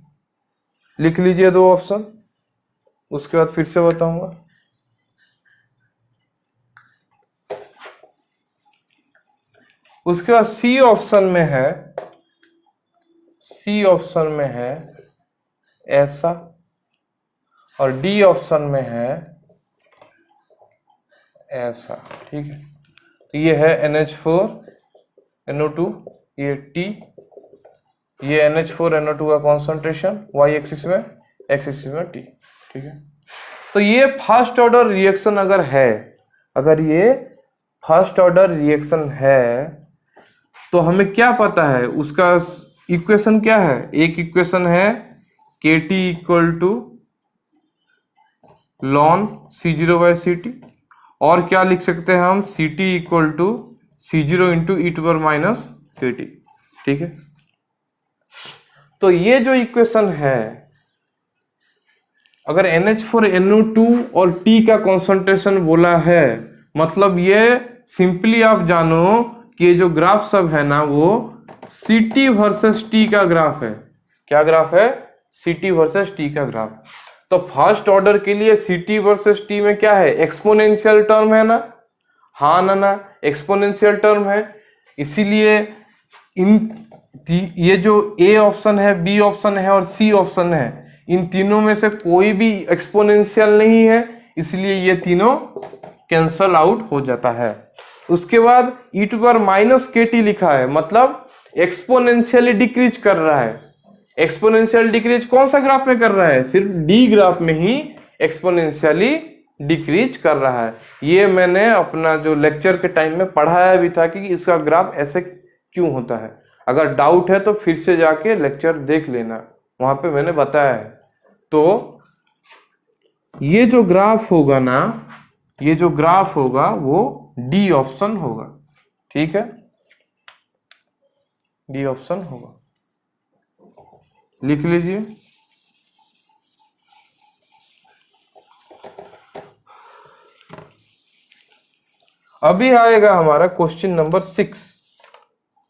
लिख लीजिए दो ऑप्शन, उसके बाद फिर से बताऊंगा। उसके बाद सी ऑप्शन में है ऐसा, और डी ऑप्शन में है ऐसा, ठीक है। तो ये है NH4NO2, ये T, ये NH4NO2 का कॉन्सेंट्रेशन y एक्सिस में, x एक्सिस में T, ठीक है। तो ये फर्स्ट ऑर्डर रिएक्शन अगर ये फर्स्ट ऑर्डर रिएक्शन है तो हमें क्या पता है, उसका इक्वेशन क्या है। एक इक्वेशन है KT equal to ln C0/Ct, और क्या लिख सकते हैं हम, Ct equal to C0 into e⁻ KT, ठीक है। तो ये जो इक्वेशन है, अगर NH4NO2 और T का कॉन्सेंट्रेशन बोला है, मतलब ये सिंपली आप जानो कि ये जो ग्राफ सब है ना, वो Ct वर्सेस T का ग्राफ है। क्या ग्राफ है, Ct वर्सेस T का ग्राफ। तो फर्स्ट ऑर्डर के लिए Ct वर्सेस T में क्या है, एक्सपोनेंशियल टर्म है ना, हाँ ना एक्सपोनेंशियल टर्म है। इसीलिए ये जो A ऑप्शन है, B ऑप्शन है और C ऑप्शन है, इन तीनों में से कोई भी एक्सपोनेंशियल नहीं है, इसलिए ये तीनों कैंसल आउट हो जाता है। उसके बाद e⁻KT लिखा है, मतलब एक्सपोनेंशियली डिक्रीज कर रहा है। एक्सपोनेंशियल डिक्रीज कौन सा ग्राफ में कर रहा है, सिर्फ डी ग्राफ में ही एक्सपोनेंशियली डिक्रीज कर रहा है। ये मैंने अपना जो लेक्चर के टाइम में पढ़ाया भी था कि इसका ग्राफ ऐसे क्यों होता है। अगर डाउट है तो फिर से जाके लेक्चर देख लेना, वहां पे मैंने बताया है। तो ये जो ग्राफ होगा ना, ये जो ग्राफ होगा वो डी ऑप्शन होगा, ठीक है, डी ऑप्शन होगा, लिख लीजिए। अभी आएगा हमारा क्वेश्चन नंबर 6।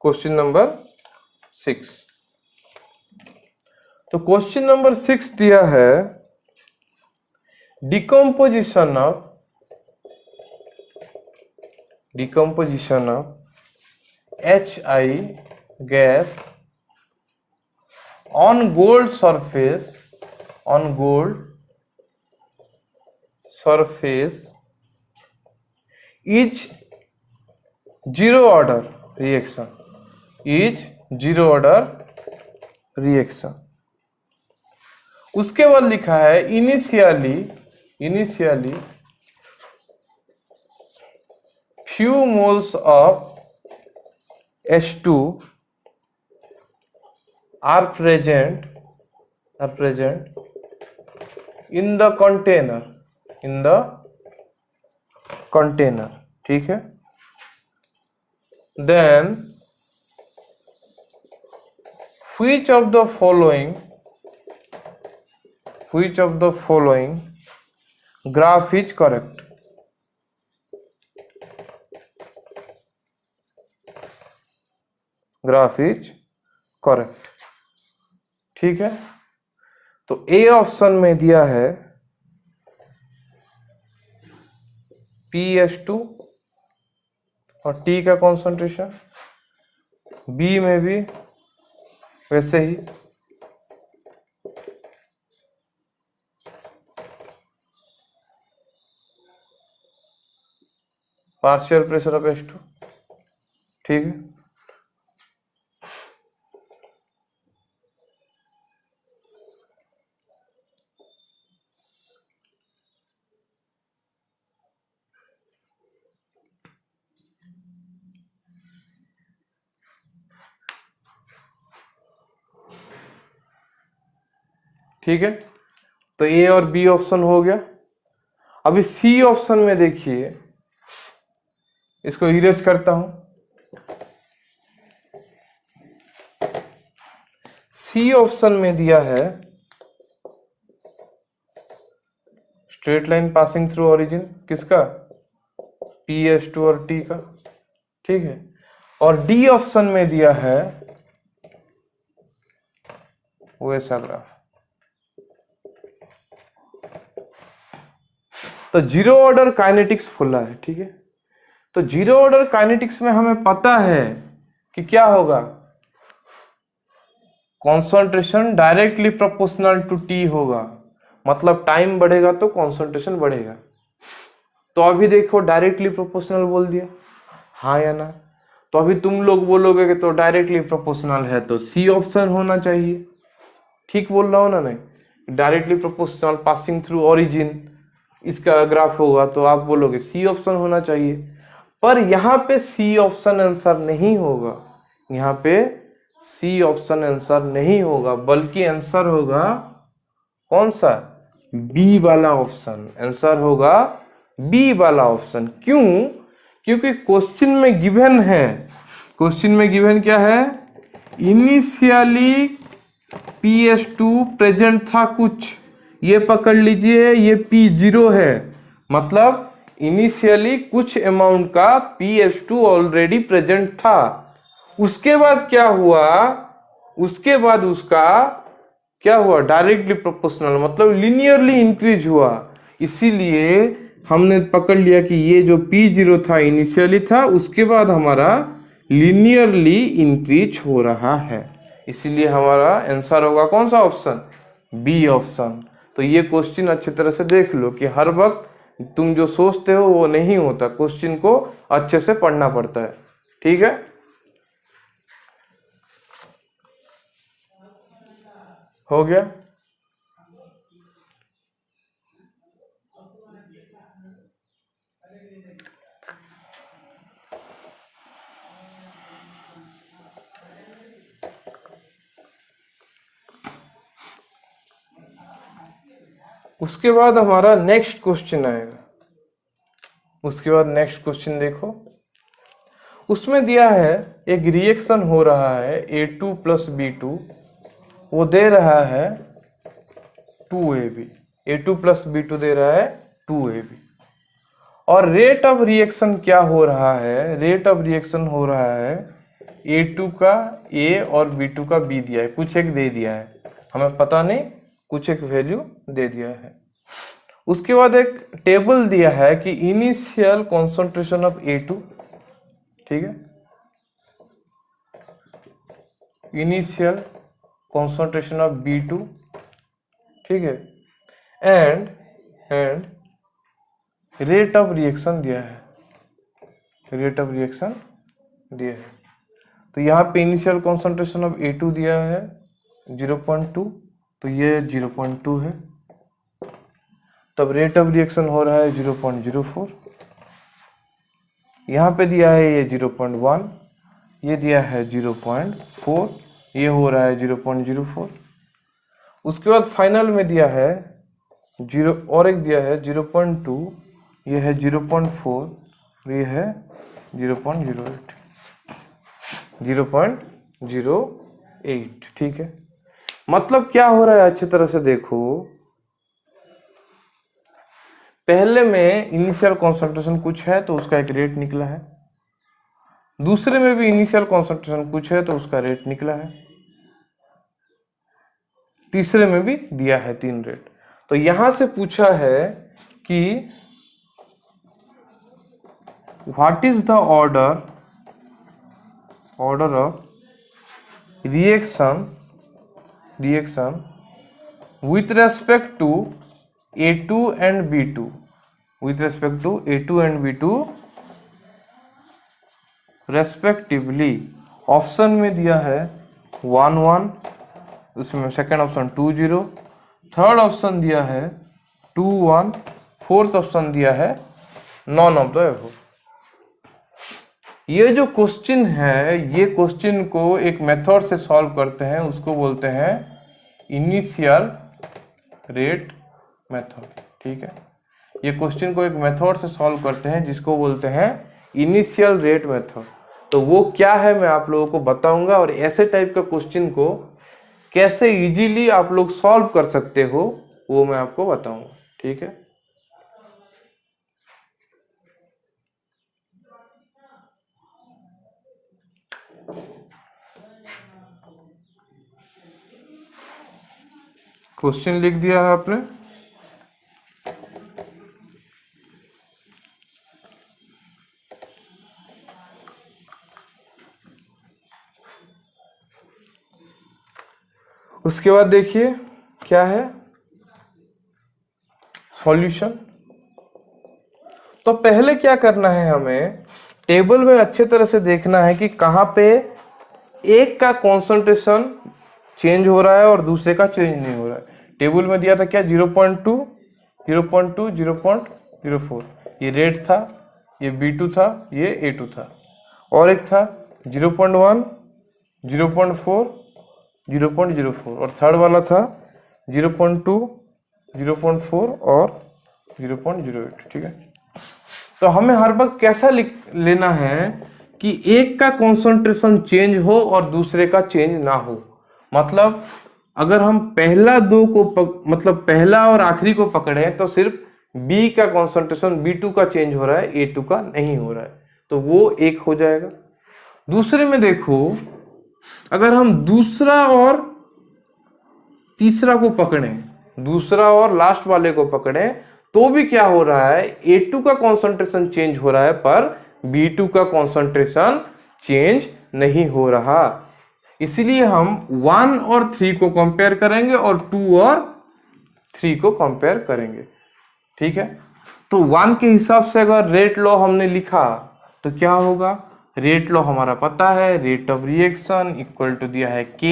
क्वेश्चन नंबर 6, तो क्वेश्चन नंबर 6 दिया है decomposition of HI gas on gold surface is zero order reaction। उसके बाद लिखा है initially few moles of H2 are present in the container, in the container, ठीक है। Then which of the following graph is correct? Graph is correct, ठीक है। तो ए option में दिया है PS2 और टी का कॉन्सेंट्रेशन, बी में भी वैसे ही, पार्शियल प्रेशर ऑफ H2, ठीक है। ठीक है, तो ए और बी ऑप्शन हो गया। अभी सी ऑप्शन में देखिए, इसको इरेज करता हूं। सी ऑप्शन में दिया है straight line passing through origin, किसका? PS2 और टी का, ठीक है। और डी ऑप्शन में दिया है वैसा ग्राफ। तो जीरो ऑर्डर काइनेटिक्स खुला है, ठीक है। तो जीरो ऑर्डर काइनेटिक्स में हमें पता है कि क्या होगा, concentration directly proportional to T होगा, मतलब टाइम बढ़ेगा तो कॉन्सेंट्रेशन बढ़ेगा। तो अभी देखो डायरेक्टली प्रोपोर्शनल बोल दिया, हाँ या ना? तो अभी तुम लोग बोलोगे कि तो डायरेक्टली प्रोपोर्शनल है तो सी ऑप्शन होना चाहिए, ठीक बोल रहा हो ना? नहीं, directly proportional passing through origin इसका ग्राफ होगा तो आप बोलोगे सी ऑप्शन होना चाहिए। पर यहाँ पे सी ऑप्शन आंसर नहीं होगा, यहाँ पे सी ऑप्शन आंसर नहीं होगा, बल्कि आंसर होगा कौन सा? बी वाला ऑप्शन, आंसर होगा बी वाला ऑप्शन। क्यों? क्योंकि क्वेश्चन में गिवन है, क्वेश्चन में गिवन क्या है? इनिशियली PS2 प्रेजेंट था कुछ, ये पकड़ लीजिए, ये P0 है, मतलब इनिशियली कुछ अमाउंट का PS2 ऑलरेडी प्रेजेंट था। उसके बाद क्या हुआ? उसके बाद उसका क्या हुआ? डायरेक्टली प्रोपोर्शनल, मतलब लिनियरली इंक्रीज हुआ। इसीलिए हमने पकड़ लिया कि ये जो P0 था इनिशियली था, उसके बाद हमारा लिनियरली इंक्रीज हो रहा है। इसीलिए हमारा आंसर होगा कौन सा ऑप्शन? B option. तो ये क्वेश्चन अच्छी तरह से देख लो कि हर वक्त तुम जो सोचते हो वो नहीं होता, क्वेश्चन को अच्छे से पढ़ना पड़ता है, ठीक है। हो गया? उसके बाद हमारा नेक्स्ट क्वेश्चन आएगा। उसके बाद नेक्स्ट क्वेश्चन देखो, उसमें दिया है एक रिएक्शन हो रहा है A2 प्लस B2, वो दे रहा है 2AB। A2 प्लस B2 दे रहा है 2AB। और रेट ऑफ रिएक्शन क्या हो रहा है? रेट ऑफ रिएक्शन हो रहा है A2 का A और B2 का B दिया है, कुछ एक दे दिया है, हमें पता नहीं, कुछ एक वैल्यू दे दिया है। उसके बाद एक टेबल दिया है कि इनिशियल कॉन्सेंट्रेशन ऑफ A2, ठीक है, इनिशियल कॉन्सेंट्रेशन ऑफ B2, ठीक है, एंड रेट ऑफ रिएक्शन दिया है, रेट ऑफ रिएक्शन दिया है। तो यहाँ पे इनिशियल कॉन्सेंट्रेशन ऑफ A2 दिया है 0.2, तो ये 0.2 है, तब रेट ऑफ रिएक्शन हो रहा है 0.04। यहाँ पे दिया है ये 0.1, ये दिया है 0.4, ये हो रहा है 0.04। उसके बाद फाइनल में दिया है जीरो, और एक दिया है 0.2, ये है 0.4, ये है 0.08, 0.08, ठीक है। मतलब क्या हो रहा है, अच्छी तरह से देखो, पहले में इनिशियल कॉन्सेंट्रेशन कुछ है तो उसका एक रेट निकला है, दूसरे में भी इनिशियल कॉन्सेंट्रेशन कुछ है तो उसका रेट निकला है, तीसरे में भी दिया है 3 रेट। तो यहां से पूछा है कि what is the order of reaction with respect to A2 and B2, with respect to A2 and B2 respectively. Option में दिया है 1 1, उसमें सेकेंड ऑप्शन 2 0, थर्ड ऑप्शन दिया है 2 1, फोर्थ ऑप्शन दिया है नॉन ऑफ द एबव। ये जो क्वेश्चन है, ये क्वेश्चन को एक मेथड से सॉल्व करते हैं, उसको बोलते हैं इनिशियल रेट मेथड, ठीक है। ये क्वेश्चन को एक मेथड से सॉल्व करते हैं जिसको बोलते हैं इनिशियल रेट मेथड। तो वो क्या है मैं आप लोगों को बताऊंगा, और ऐसे टाइप का क्वेश्चन को कैसे इजीली आप लोग सॉल्व कर सकते हो वो मैं आपको बताऊंगा, ठीक है। क्वेश्चन लिख दिया है आपने, उसके बाद देखिए क्या है सॉल्यूशन। तो पहले क्या करना है, हमें टेबल में अच्छे तरह से देखना है कि कहां पे एक का कॉन्सेंट्रेशन चेंज हो रहा है और दूसरे का चेंज नहीं हो रहा है। टेबल में दिया था क्या 0.2, 0.2, 0.04, ये रेट था, ये B2 था, ये A2 था, और एक था 0.1, 0.4, 0.04, और थर्ड वाला था 0.2, 0.4 और 0.08, ठीक है। तो हमें हर वक्त कैसा लेना है कि एक का कॉन्सेंट्रेशन चेंज हो और दूसरे का चेंज ना हो। मतलब अगर हम पहला दो को मतलब पहला और आखिरी को पकड़े तो सिर्फ B का कॉन्सेंट्रेशन B2 का चेंज हो रहा है, A2 का नहीं हो रहा है, तो वो एक हो जाएगा। दूसरे में देखो, अगर हम दूसरा और तीसरा को पकड़े, दूसरा और लास्ट वाले को पकड़े, तो भी क्या हो रहा है, A2 का कॉन्सेंट्रेशन चेंज हो रहा है पर B2 का कॉन्सेंट्रेशन चेंज नहीं हो रहा। इसलिए हम 1 और 3 को कंपेयर करेंगे और 2 और 3 को कंपेयर करेंगे, ठीक है। तो 1 के हिसाब से अगर रेट लॉ हमने लिखा तो क्या होगा, रेट लॉ हमारा पता है, rate of reaction equal to दिया है K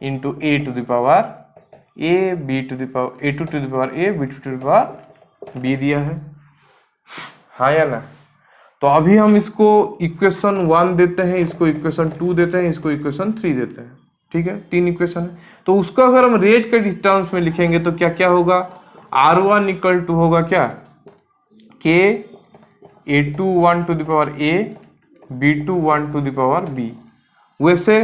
into A to the power A, B to the power A2 to the power A, B2 to the power B दिया है, हाँ या ना। तो अभी हम इसको इक्वेशन 1 देते हैं, इसको इक्वेशन 2 देते हैं, इसको इक्वेशन 3 देते हैं, ठीक है। 3 इक्वेशन है। तो उसको अगर हम रेट के टर्म्स में लिखेंगे तो क्या क्या होगा, R1 इक्वल टू होगा क्या K A2 1 to the power A, B2 1 to the power B। वैसे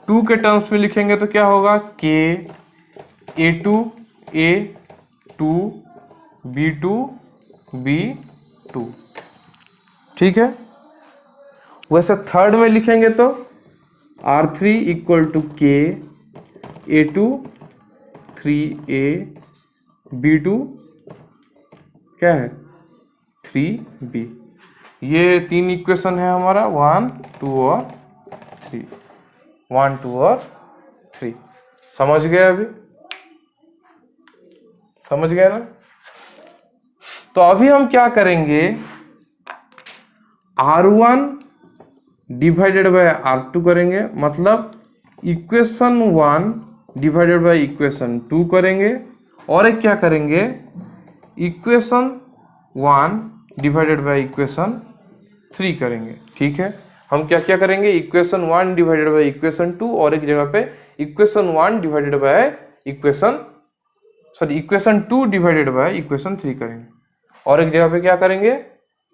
2 के टर्म्स में लिखेंगे तो क्या होगा K A2 A2 B2 B2, ठीक है। वैसे थर्ड में लिखेंगे तो R3 equal to K A2 3A B2 क्या है 3B। ये 3 इक्वेशन है हमारा, 1 2 और 3, 1 2 और 3। समझ गए, अभी समझ गए ना। तो अभी हम क्या करेंगे, R1 डिवाइडेड बाय R2 करेंगे, मतलब इक्वेशन 1 डिवाइडेड बाय इक्वेशन 2 करेंगे, और एक क्या करेंगे, इक्वेशन 1 डिवाइडेड बाय इक्वेशन 3 करेंगे, ठीक है। हम क्या क्या करेंगे, इक्वेशन 1 डिवाइडेड बाय इक्वेशन 2, और एक जगह पे equation 1 divided by equation sorry equation 2 divided by equation 3 करेंगे, और एक जगह पे क्या करेंगे,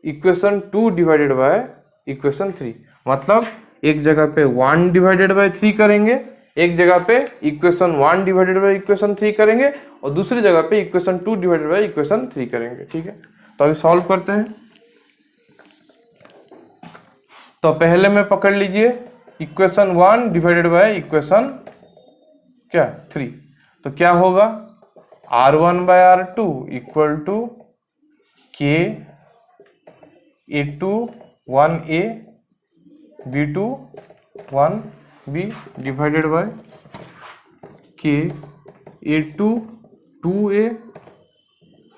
इक्वेशन 2 डिवाइडेड बाय इक्वेशन 3, मतलब एक जगह पे 1 डिवाइडेड बाय 3 करेंगे, एक जगह पे इक्वेशन 1 डिवाइडेड बाय इक्वेशन 3 करेंगे, और दूसरी जगह पे इक्वेशन 2 डिवाइडेड बाय इक्वेशन 3 करेंगे। ठीक है, तो अभी सॉल्व करते हैं। तो पहले में पकड़ लीजिए इक्वेशन 1 डिवाइडेड बाय इक्वेशन क्या 3, तो क्या होगा, R1 bye R2 equal to के A2 1A B2 1B divided by के A2 2A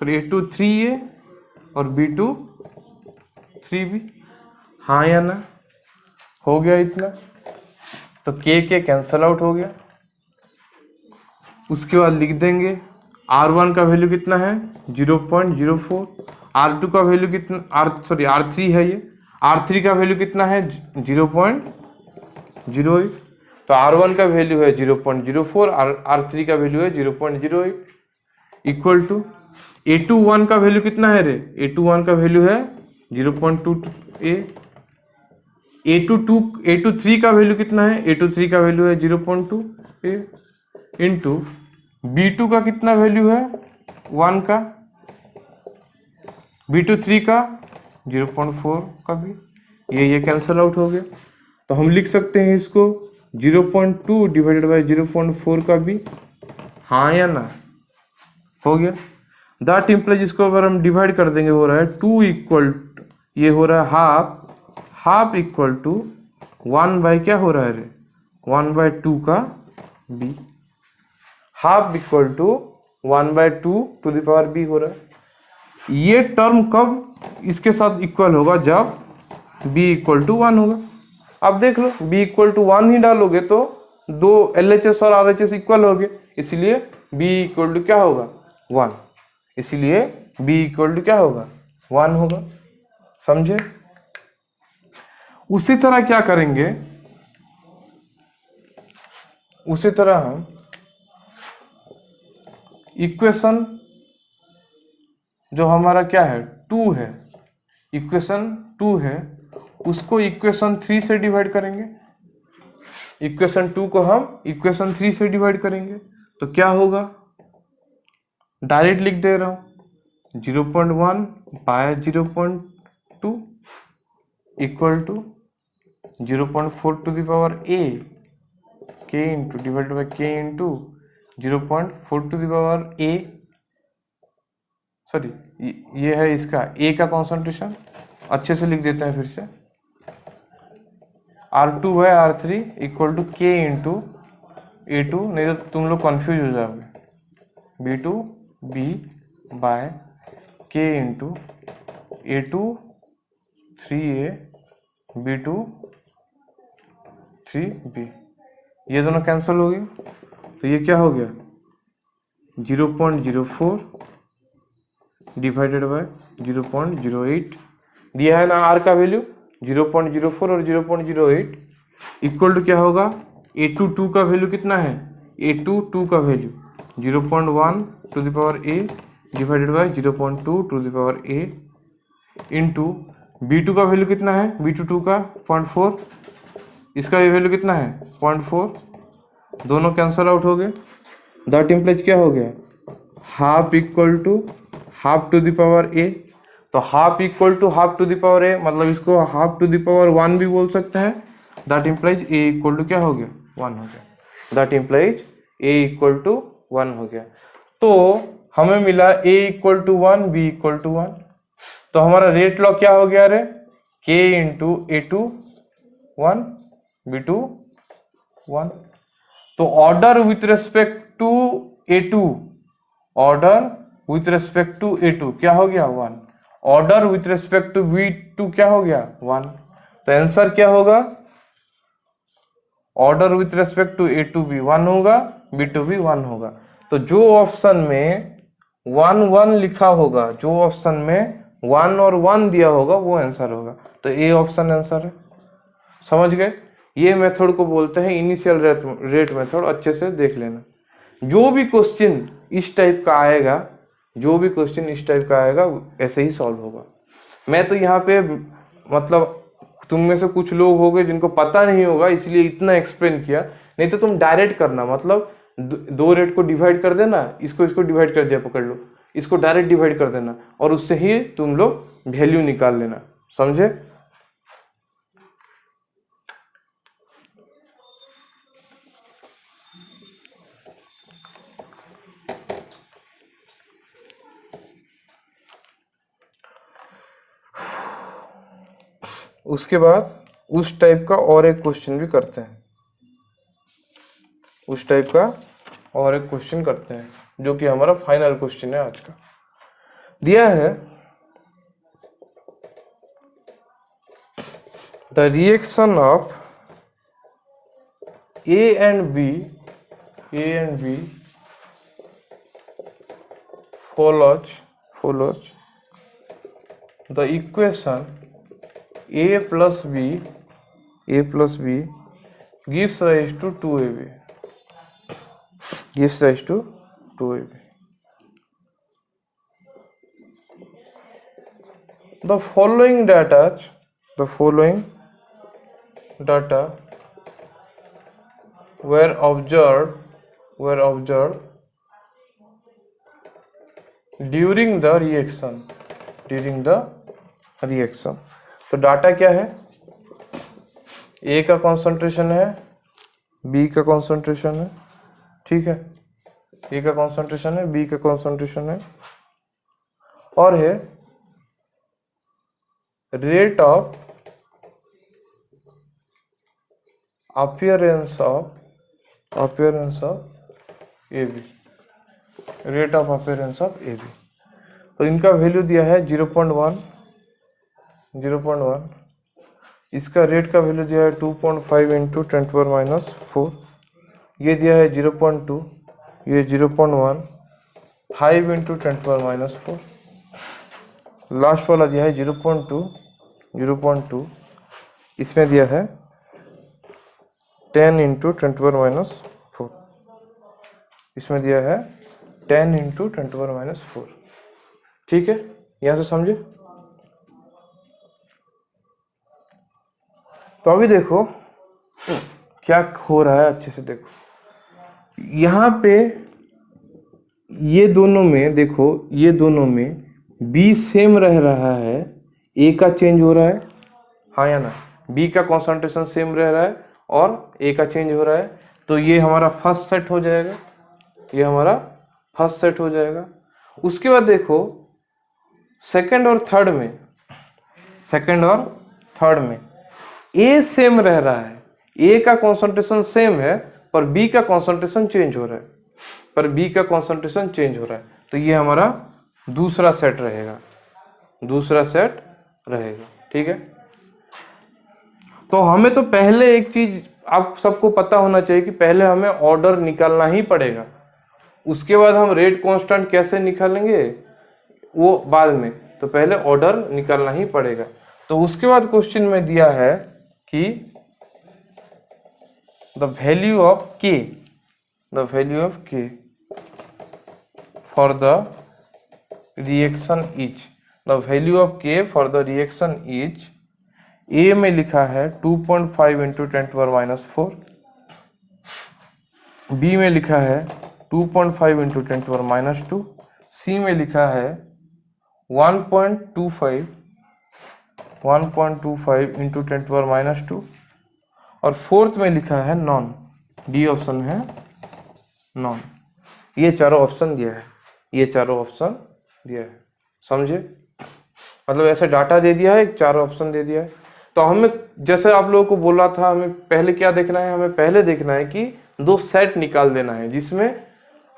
sorry A2 3A और B2 3B। हाँ या ना, हो गया इतना, तो के कैंसल आउट हो गया। उसके बाद लिख देंगे R1 का वैल्यू कितना है 0.04, R2 का वैल्यू कितना R3 है ये, R3 का वैल्यू कितना है 0.08, तो R1 का वैल्यू है 0.04, R3 का वैल्यू है 0.08 इक्वल टू A2 1 का वैल्यू कितना है रे, A2 1 का वैल्यू है 0.2A, A2 3 का वैल्यू कितना है, A2 3 का वैल्यू है 0.2A इंटू B2 का कितना वैल्यू है 1 का, B2 3 का 0.4 का भी, ये कैंसल आउट हो गया। तो हम लिख सकते हैं इसको 0.2 डिवाइडेड बाय 0.4 का भी, हाँ या ना, हो गया। दैट इम्प्लाइज इसको अगर हम डिवाइड कर देंगे हो रहा है 2 इक्वल, ये हो रहा है हाफ इक्वल टू 1 बाय क्या हो रहा है रे 1/2 का b, half equal to 1/2 to the power b हो रहा है। ये टर्म कब इसके साथ इक्वल होगा, जब b इक्वल टू 1 होगा। अब देख लो b इक्वल टू 1 ही डालोगे तो दो LHS और RHS इक्वल हो गए, इसलिए b इक्वल टू क्या होगा 1, इसलिए b इक्वल टू क्या होगा 1 होगा। समझे? उसी तरह क्या करेंगे, उसी तरह हम इक्वेशन जो हमारा क्या है 2 है, इक्वेशन 2 है, उसको इक्वेशन 3 से डिवाइड करेंगे। इक्वेशन 2 को हम इक्वेशन 3 से डिवाइड करेंगे तो क्या होगा, डायरेक्ट लिख दे रहा हूं 0.1 by 0.2 equal to 0.4 to the power a k into divide by k into 0.4 to the power a, sorry ये है इसका a का कॉन्सेंट्रेशन, अच्छे से लिख देते हैं फिर से, R2 by R3 equal to k into A2, नहीं तो तुम लोग कंफ्यूज हो जाओगे, B2B bye k into A2 3A B2 3B, ये दोनों कैंसिल हो गए, तो ये क्या हो गया 0.04 डिवाइडेड बाय 0.08 दिया है ना, R का वैल्यू 0.04 और 0.08 इक्वल टू क्या होगा, A2 2 का वैल्यू कितना है, A2 2 का value 0.1 to the power a divided by 0.2 to the power a into B2 का वैल्यू कितना है, B2 2 का 0.4, इसका भी वैल्यू कितना है 0.4, दोनों कैंसल आउट हो गए। दैट इम्प्लाइज क्या हो गया, half equal to half to the power a, तो half equal to half to the power a, मतलब इसको हाफ टू द पावर 1 भी बोल सकते हैं। That implies a equal to क्या हो गया 1 हो गया, that implies a equal to 1 हो गया। तो हमें मिला a equal to 1 b equal to 1, तो हमारा रेट लॉ क्या हो गया रे, k इंटू A2 1 B2 1, तो order with respect to A2, order with respect to A2 क्या हो गया 1, order with respect to B2 क्या हो गया 1, तो आंसर क्या होगा, order with respect to A2 भी 1 होगा, B2 भी 1 होगा। तो जो ऑप्शन में 1 1 लिखा होगा, जो ऑप्शन में 1 और 1 दिया होगा वो आंसर होगा, तो ए ऑप्शन आंसर है। समझ गए? ये मेथड को बोलते हैं इनिशियल रेट मेथड, अच्छे से देख लेना। जो भी क्वेश्चन इस टाइप का आएगा, जो भी क्वेश्चन इस टाइप का आएगा ऐसे ही सॉल्व होगा। मैं तो यहाँ पे मतलब तुम में से कुछ लोग होंगे जिनको पता नहीं होगा इसलिए इतना एक्सप्लेन किया, नहीं तो तुम डायरेक्ट करना, मतलब दो रेट को डिवाइड कर देना, इसको इसको डिवाइड कर दिया, पकड़ लो, इसको डायरेक्ट डिवाइड कर देना और उससे ही तुम लोग वैल्यू निकाल लेना, समझे? उसके बाद उस टाइप का और एक क्वेश्चन भी करते हैं, उस टाइप का और एक क्वेश्चन करते हैं जो कि हमारा फाइनल क्वेश्चन है आज का। दिया है the reaction of A and B follows the equation a plus b gives rise to 2ab, gives rise to 2ab. The following data were observed during the reaction. तो डाटा क्या है? ए का concentration है, बी का concentration है, ठीक है, ए का कॉन्सेंट्रेशन है, बी का कॉन्सेंट्रेशन है, और है rate of appearance of AB, rate of appearance of AB। तो इनका वैल्यू दिया है 0.1, इसका रेट का वैल्यू दिया है 2.5 इंटू 10⁻⁴, ये दिया है 0.2, ये 0.1, 5 इंटू 10⁻⁴, लास्ट वाला दिया है 0.2, इसमें दिया है 10 इंटू 10⁻⁴, इसमें दिया है 10 इंटू 10⁻⁴, ठीक है, यहां से समझे? तो अभी देखो क्या हो रहा है, अच्छे से देखो, यहाँ पे ये दोनों में देखो, ये दोनों में बी सेम रह रहा है, ए का चेंज हो रहा है, हाँ या ना? बी का कॉन्सेंट्रेशन सेम रह रहा है और ए का चेंज हो रहा है, तो ये हमारा फर्स्ट सेट हो जाएगा, ये हमारा फर्स्ट सेट हो जाएगा। उसके बाद देखो सेकंड और थर्ड में ए सेम रह रहा है, ए का कॉन्सेंट्रेशन सेम है पर बी का कॉन्सेंट्रेशन चेंज हो रहा है, तो ये हमारा दूसरा सेट रहेगा, ठीक है। तो हमें तो पहले एक चीज आप सबको पता होना चाहिए कि पहले हमें ऑर्डर निकालना ही पड़ेगा, उसके बाद हम रेट कांस्टेंट कैसे निकालेंगे वो बाद में, तो पहले ऑर्डर निकालना ही पड़ेगा। तो उसके बाद क्वेश्चन में दिया है कि द वैल्यू ऑफ के फॉर द रिएक्शन इज, ए में लिखा है 2.5 इंटू 10⁻⁴, बी में लिखा है 2.5 इंटू 10⁻², सी में लिखा है 1.25 इंटू 10⁻², और फोर्थ में लिखा है नॉन, डी ऑप्शन है नॉन। ये चारों ऑप्शन दिया है, समझे? मतलब ऐसे डाटा दे दिया है, चारों ऑप्शन दे दिया है। तो हमें जैसे आप लोगों को बोला था, हमें पहले क्या देखना है, हमें पहले देखना है कि दो सेट निकाल देना है जिसमें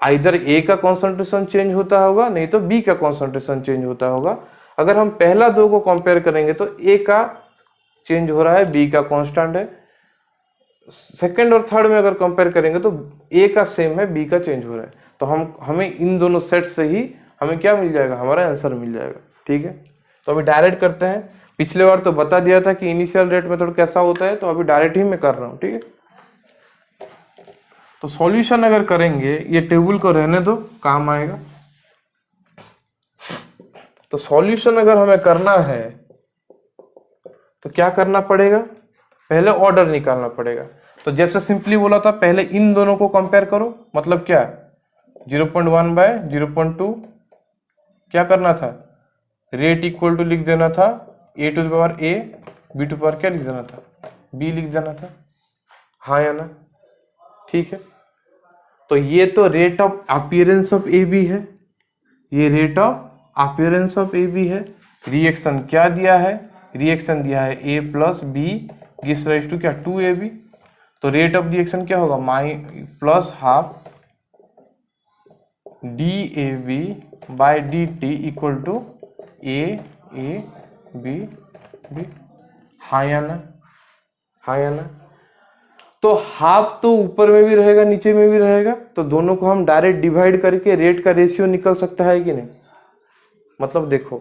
आइदर ए का कॉन्सेंट्रेशन चेंज होता होगा, नहीं तो बी का कॉन्सेंट्रेशन चेंज होता होगा। अगर हम पहला दो को कंपेयर करेंगे तो ए का चेंज हो रहा है, बी का कांस्टेंट है। सेकंड और थर्ड में अगर कंपेयर करेंगे तो ए का सेम है, बी का चेंज हो रहा है। तो हमें इन दोनों सेट से ही हमें क्या मिल जाएगा, हमारा आंसर मिल जाएगा, ठीक है। तो अभी डायरेक्ट करते हैं। पिछले बार तो बता दिया था कि इनिशियल रेट मेथड कैसा होता है, तो अभी डायरेक्ट ही मैं कर रहा हूँ, ठीक है। तो सॉल्यूशन अगर करेंगे, ये टेबल को रहने दो, काम आएगा। तो सॉल्यूशन अगर हमें करना है तो क्या करना पड़ेगा, पहले ऑर्डर निकालना पड़ेगा। तो जैसे सिंपली बोला था, पहले इन दोनों को कंपेयर करो, मतलब क्या 0.1 बाय 0.2 क्या करना था, रेट इक्वल टू लिख देना था a to the power a, b to power क्या लिख देना था, b लिख देना था, हाँ या ना, ठीक है। तो ये तो rate of appearance of A B है, ये rate of appearance of A B है। रिएक्शन क्या दिया है, रिएक्शन दिया है a plus B gives rise to क्या 2ab। तो रेट ऑफ रिएक्शन क्या होगा, my plus half DAB by DT equal to AB, हाँ या ना, हाँ या ना। तो हाफ तो ऊपर में भी रहेगा नीचे में भी रहेगा, तो दोनों को हम डायरेक्ट डिवाइड करके रेट का रेशियो निकल सकता है कि नहीं। मतलब देखो,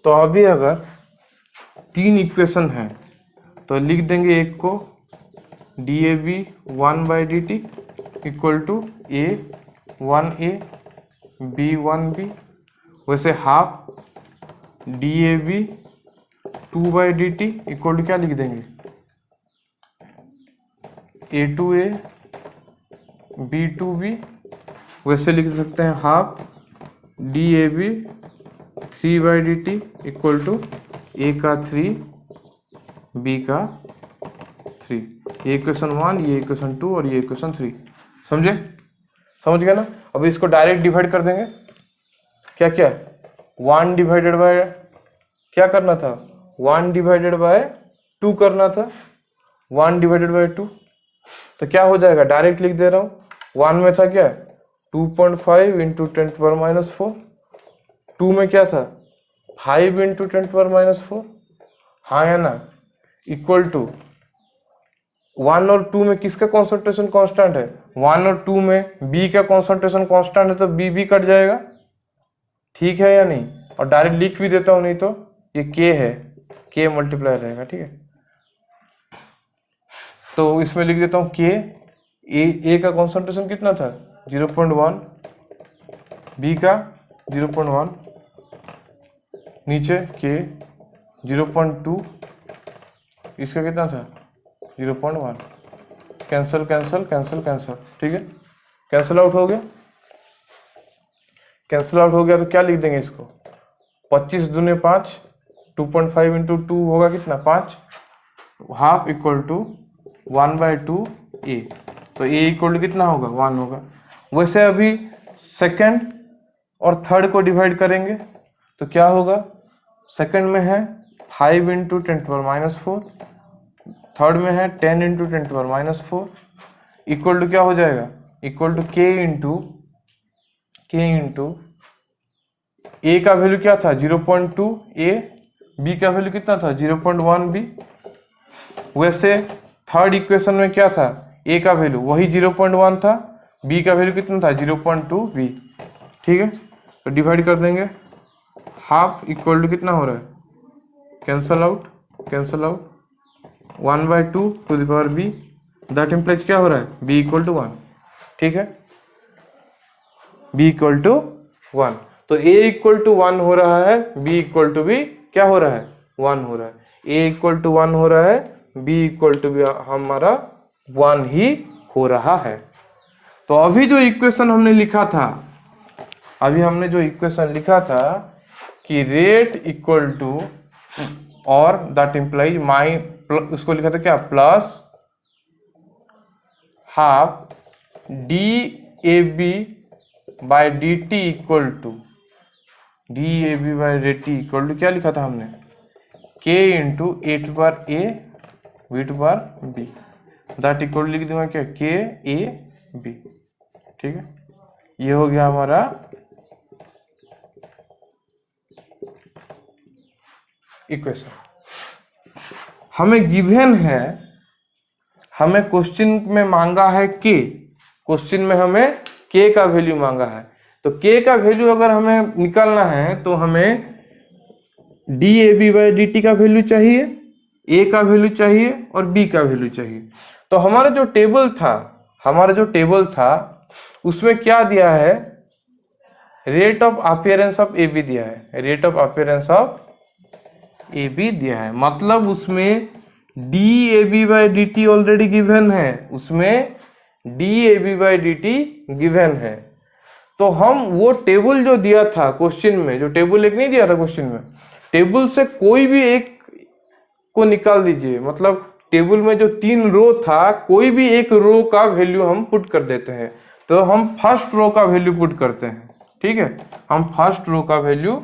तो अभी अगर 3 इक्वेशन है तो लिख देंगे एक को DAB 1 by DT equal to A 1A B 1B, वैसे half DAB 2 by DT equal to क्या लिख देंगे A2A B2B, वैसे लिख सकते हैं half DAB 3 by DT equal to A का 3 B का 3। ये इक्वेशन 1, ये इक्वेशन 2 और ये इक्वेशन 3, समझे, समझ गया ना। अभी इसको डायरेक्ट डिवाइड कर देंगे, क्या क्या 1 डिवाइडेड बाय क्या करना था, 1 डिवाइडेड बाय 2 करना था, 1 डिवाइडेड बाय 2। तो क्या हो जाएगा, डायरेक्ट लिख दे रहा हूँ, 1 में था क्या 2.5 इंटू 10⁻⁴, 2 में क्या था 5 इंटू 10⁻⁴, हाँ या ना, इक्वल टू 1 और 2 में किसका कॉन्सेंट्रेशन कांस्टेंट है, 1 और 2 में B का कॉन्सेंट्रेशन कांस्टेंट है, तो B भी कट जाएगा, ठीक है या नहीं। और डायरेक्ट लिख भी देता हूं, नहीं तो ये K है, K मल्टीप्लाई रहेगा, ठीक है। तो इसमें लिख देता हूं K, A का कॉन्सेंट्रेशन कितना था 0.1, B का 0.1, नीचे K 0.2, इसका कितना था 0.1, कैंसल कैंसल कैंसल कैंसल, ठीक है, कैंसल आउट हो गया, कैंसल आउट हो गया। तो क्या लिख देंगे इसको, 25 दूने 5, 2.5 इंटू 2 होगा कितना 5, हाफ इक्वल टू 1/2 A, तो A इक्वल टू कितना होगा 1 होगा। वैसे अभी सेकंड और थर्ड को डिवाइड करेंगे तो क्या होगा, सेकंड में है 5 इंटू 10⁻⁴, थर्ड में है 10 इंटू 10⁻⁴, इक्वल टू क्या हो जाएगा, equal to K into A का वैल्यू क्या था 0.2 A, B का वैल्यू कितना था 0.1 B। वैसे थर्ड इक्वेशन में क्या था, A का वैल्यू वही 0.1 था, B का वैल्यू कितना था 0.2 B, ठीक है। तो डिवाइड कर देंगे, हाफ इक्वल टू कितना हो रहा है, cancel out cancel out, 1/2 to the power B, that implies क्या हो रहा है B इक्वल टू 1, ठीक है, B इक्वल टू 1। तो A इक्वल टू 1 हो रहा है, B इक्वल टू भी क्या हो रहा है 1 हो रहा है, A इक्वल टू 1 हो रहा है, B इक्वल टू भी हमारा 1 ही हो रहा है। तो अभी जो इक्वेशन हमने लिखा था, अभी हमने जो इक्वेशन लिखा था कि रेट इक्वल टू और दैट इम्प्लाइज माई, उसको लिखा था क्या plus half DAB by DT equal to DAB by DT equal to क्या लिखा था हमने K into A to power A B to power B, that equal लिख दूंगा क्या KAB, ठीक है। ये हो गया हमारा इक्वेशन। हमें गिवन है, हमें क्वेश्चन में मांगा है K, क्वेश्चन में हमें K का वैल्यू मांगा है। तो K का वैल्यू अगर हमें निकालना है तो हमें DAB बाई DT का वैल्यू चाहिए, ए का वैल्यू चाहिए और बी का वैल्यू चाहिए। तो हमारा जो टेबल था उसमें क्या दिया है, rate of appearance of A B दिया है, rate of appearance of A B दिया है, मतलब उसमें D A B by D T already given है, उसमें D A B by D T given है। तो हम वो टेबल जो दिया था क्वेश्चन में, जो टेबल एक नहीं दिया था क्वेश्चन में, टेबल से कोई भी एक को निकाल दीजिए, मतलब टेबल में जो 3 रो था कोई भी एक रो का वैल्यू हम पुट कर देते हैं। तो हम फर्स्ट रो का वैल्यू पुट करते हैं, ठीक है, हम फर्स्ट रो का वैल्यू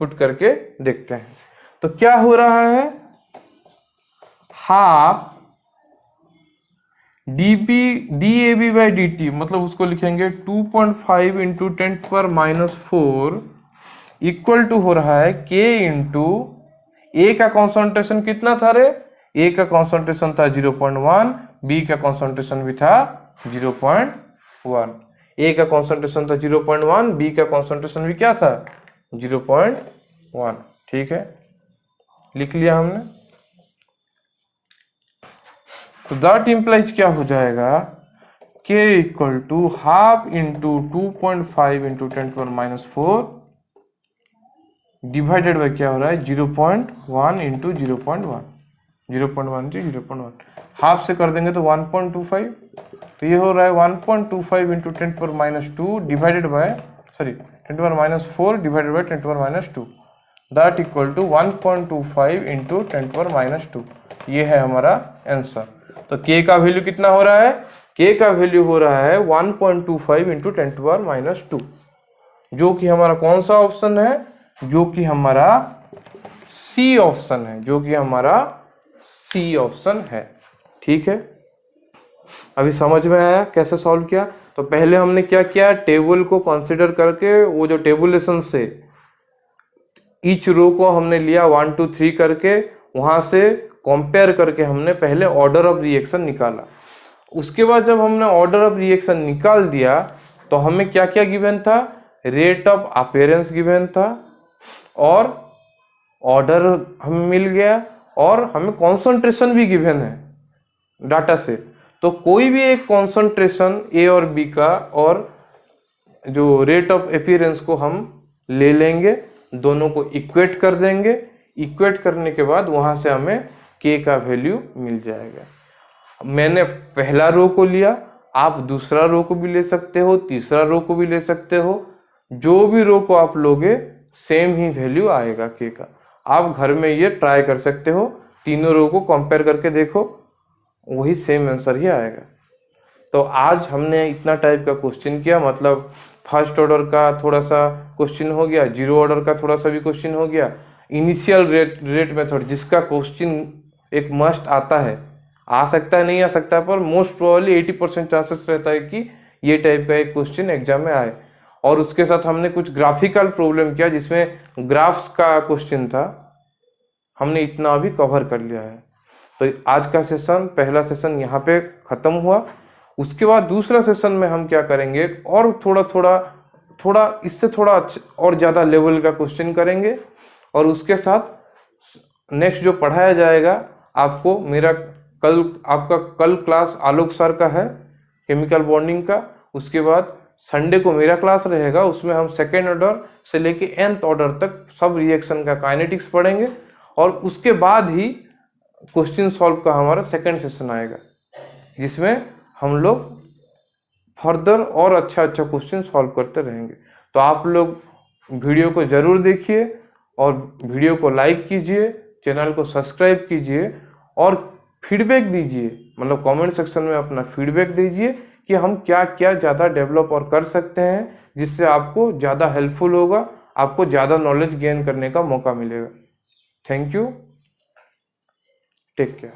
पुट करके देखते हैं। तो क्या हो रहा है, half D A B by D T, मतलब उसको लिखेंगे 2.5 इंटू 10⁻⁴ इक्वल टू हो रहा है के इंटू ए का कॉन्सेंट्रेशन कितना था रे, ए का कॉन्सेंट्रेशन था 0.1, बी का कॉन्सेंट्रेशन भी था 0.1, ए का कॉन्सेंट्रेशन था 0.1, बी का कॉन्सेंट्रेशन भी क्या था 0.1, ठीक है, लिख लिया हमने। तो दैट इम्प्लाइज क्या हो जाएगा, K equal to half into 2.5 into 10⁻⁴ divided by क्या हो रहा है 0.1 इंटू 0.1, 0.1 इंटू 0.1, हाफ से कर देंगे तो 1.25, तो ये हो रहा है 1.25 into 10⁻² divided by 10⁻⁴ divided by 10⁻², that equal to 1.25 into 10⁻², ये है हमारा आंसर। तो k का वैल्यू कितना हो रहा है, k का वैल्यू हो रहा है 1.25 इंटू 10⁻², जो कि हमारा कौन सा ऑप्शन है, जो कि हमारा सी ऑप्शन है, जो कि हमारा सी ऑप्शन है, ठीक है। अभी समझ में आया कैसे सॉल्व किया। तो पहले हमने क्या किया, टेबल को कंसीडर करके वो जो टेबुलेशन से ईच रो को हमने लिया 1 2 3 करके, वहां से कंपेयर करके हमने पहले ऑर्डर ऑफ रिएक्शन निकाला। उसके बाद जब हमने ऑर्डर ऑफ रिएक्शन निकाल दिया तो हमें क्या क्या गिवन था, रेट ऑफ अपीयरेंस गिवन था और ऑर्डर हमें मिल गया और हमें कॉन्सेंट्रेशन भी गिवन है डाटा से। तो कोई भी एक कॉन्सेंट्रेशन ए और बी का और जो रेट ऑफ अपीयरेंस को हम ले लेंगे, दोनों को इक्वेट कर देंगे, इक्वेट करने के बाद वहां से हमें के का वैल्यू मिल जाएगा। मैंने पहला रो को लिया, आप दूसरा रो को भी ले सकते हो, तीसरा रो को भी ले सकते हो, जो भी रो को आप लोगे सेम ही वैल्यू आएगा के का। आप घर में ये ट्राई कर सकते हो, तीनों रो को कंपेयर करके देखो, वही सेम आंसर ही आएगा। तो आज हमने इतना टाइप का क्वेश्चन किया, मतलब फर्स्ट ऑर्डर का थोड़ा सा क्वेश्चन हो गया, जीरो ऑर्डर का थोड़ा सा भी क्वेश्चन हो गया, इनिशियल रेट मेथड जिसका क्वेश्चन एक मस्ट आता है, आ सकता है नहीं आ सकता है, पर मोस्ट प्रोबेबली 80% चांसेस रहता है कि ये टाइप का एक क्वेश्चन एग्जाम में आए। और उसके साथ हमने कुछ ग्राफिकल प्रॉब्लम किया जिसमें ग्राफ्स का क्वेश्चन था, हमने इतना अभी कवर कर लिया है। तो आज का सेशन, पहला सेशन यहाँ पे ख़त्म हुआ। उसके बाद दूसरा सेशन में हम क्या करेंगे, और थोड़ा इससे थोड़ा और ज़्यादा लेवल का क्वेश्चन करेंगे। और उसके साथ नेक्स्ट जो पढ़ाया जाएगा आपको, आपका कल क्लास आलोक सर का है केमिकल बॉन्डिंग का। उसके बाद संडे को मेरा क्लास रहेगा, उसमें हम सेकेंड ऑर्डर से लेके nth ऑर्डर तक सब रिएक्शन का काइनेटिक्स पढ़ेंगे। और उसके बाद ही क्वेश्चन सॉल्व का हमारा सेकेंड सेशन आएगा, जिसमें हम लोग फर्दर और अच्छा क्वेश्चन सॉल्व करते रहेंगे। तो आप लोग वीडियो को ज़रूर देखिए और वीडियो को लाइक कीजिए, चैनल को सब्सक्राइब कीजिए और फीडबैक दीजिए, मतलब कमेंट सेक्शन में अपना फीडबैक दीजिए कि हम क्या क्या ज़्यादा डेवलप और कर सकते हैं, जिससे आपको ज़्यादा हेल्पफुल होगा, आपको ज़्यादा नॉलेज गेन करने का मौका मिलेगा। Thank you, take care.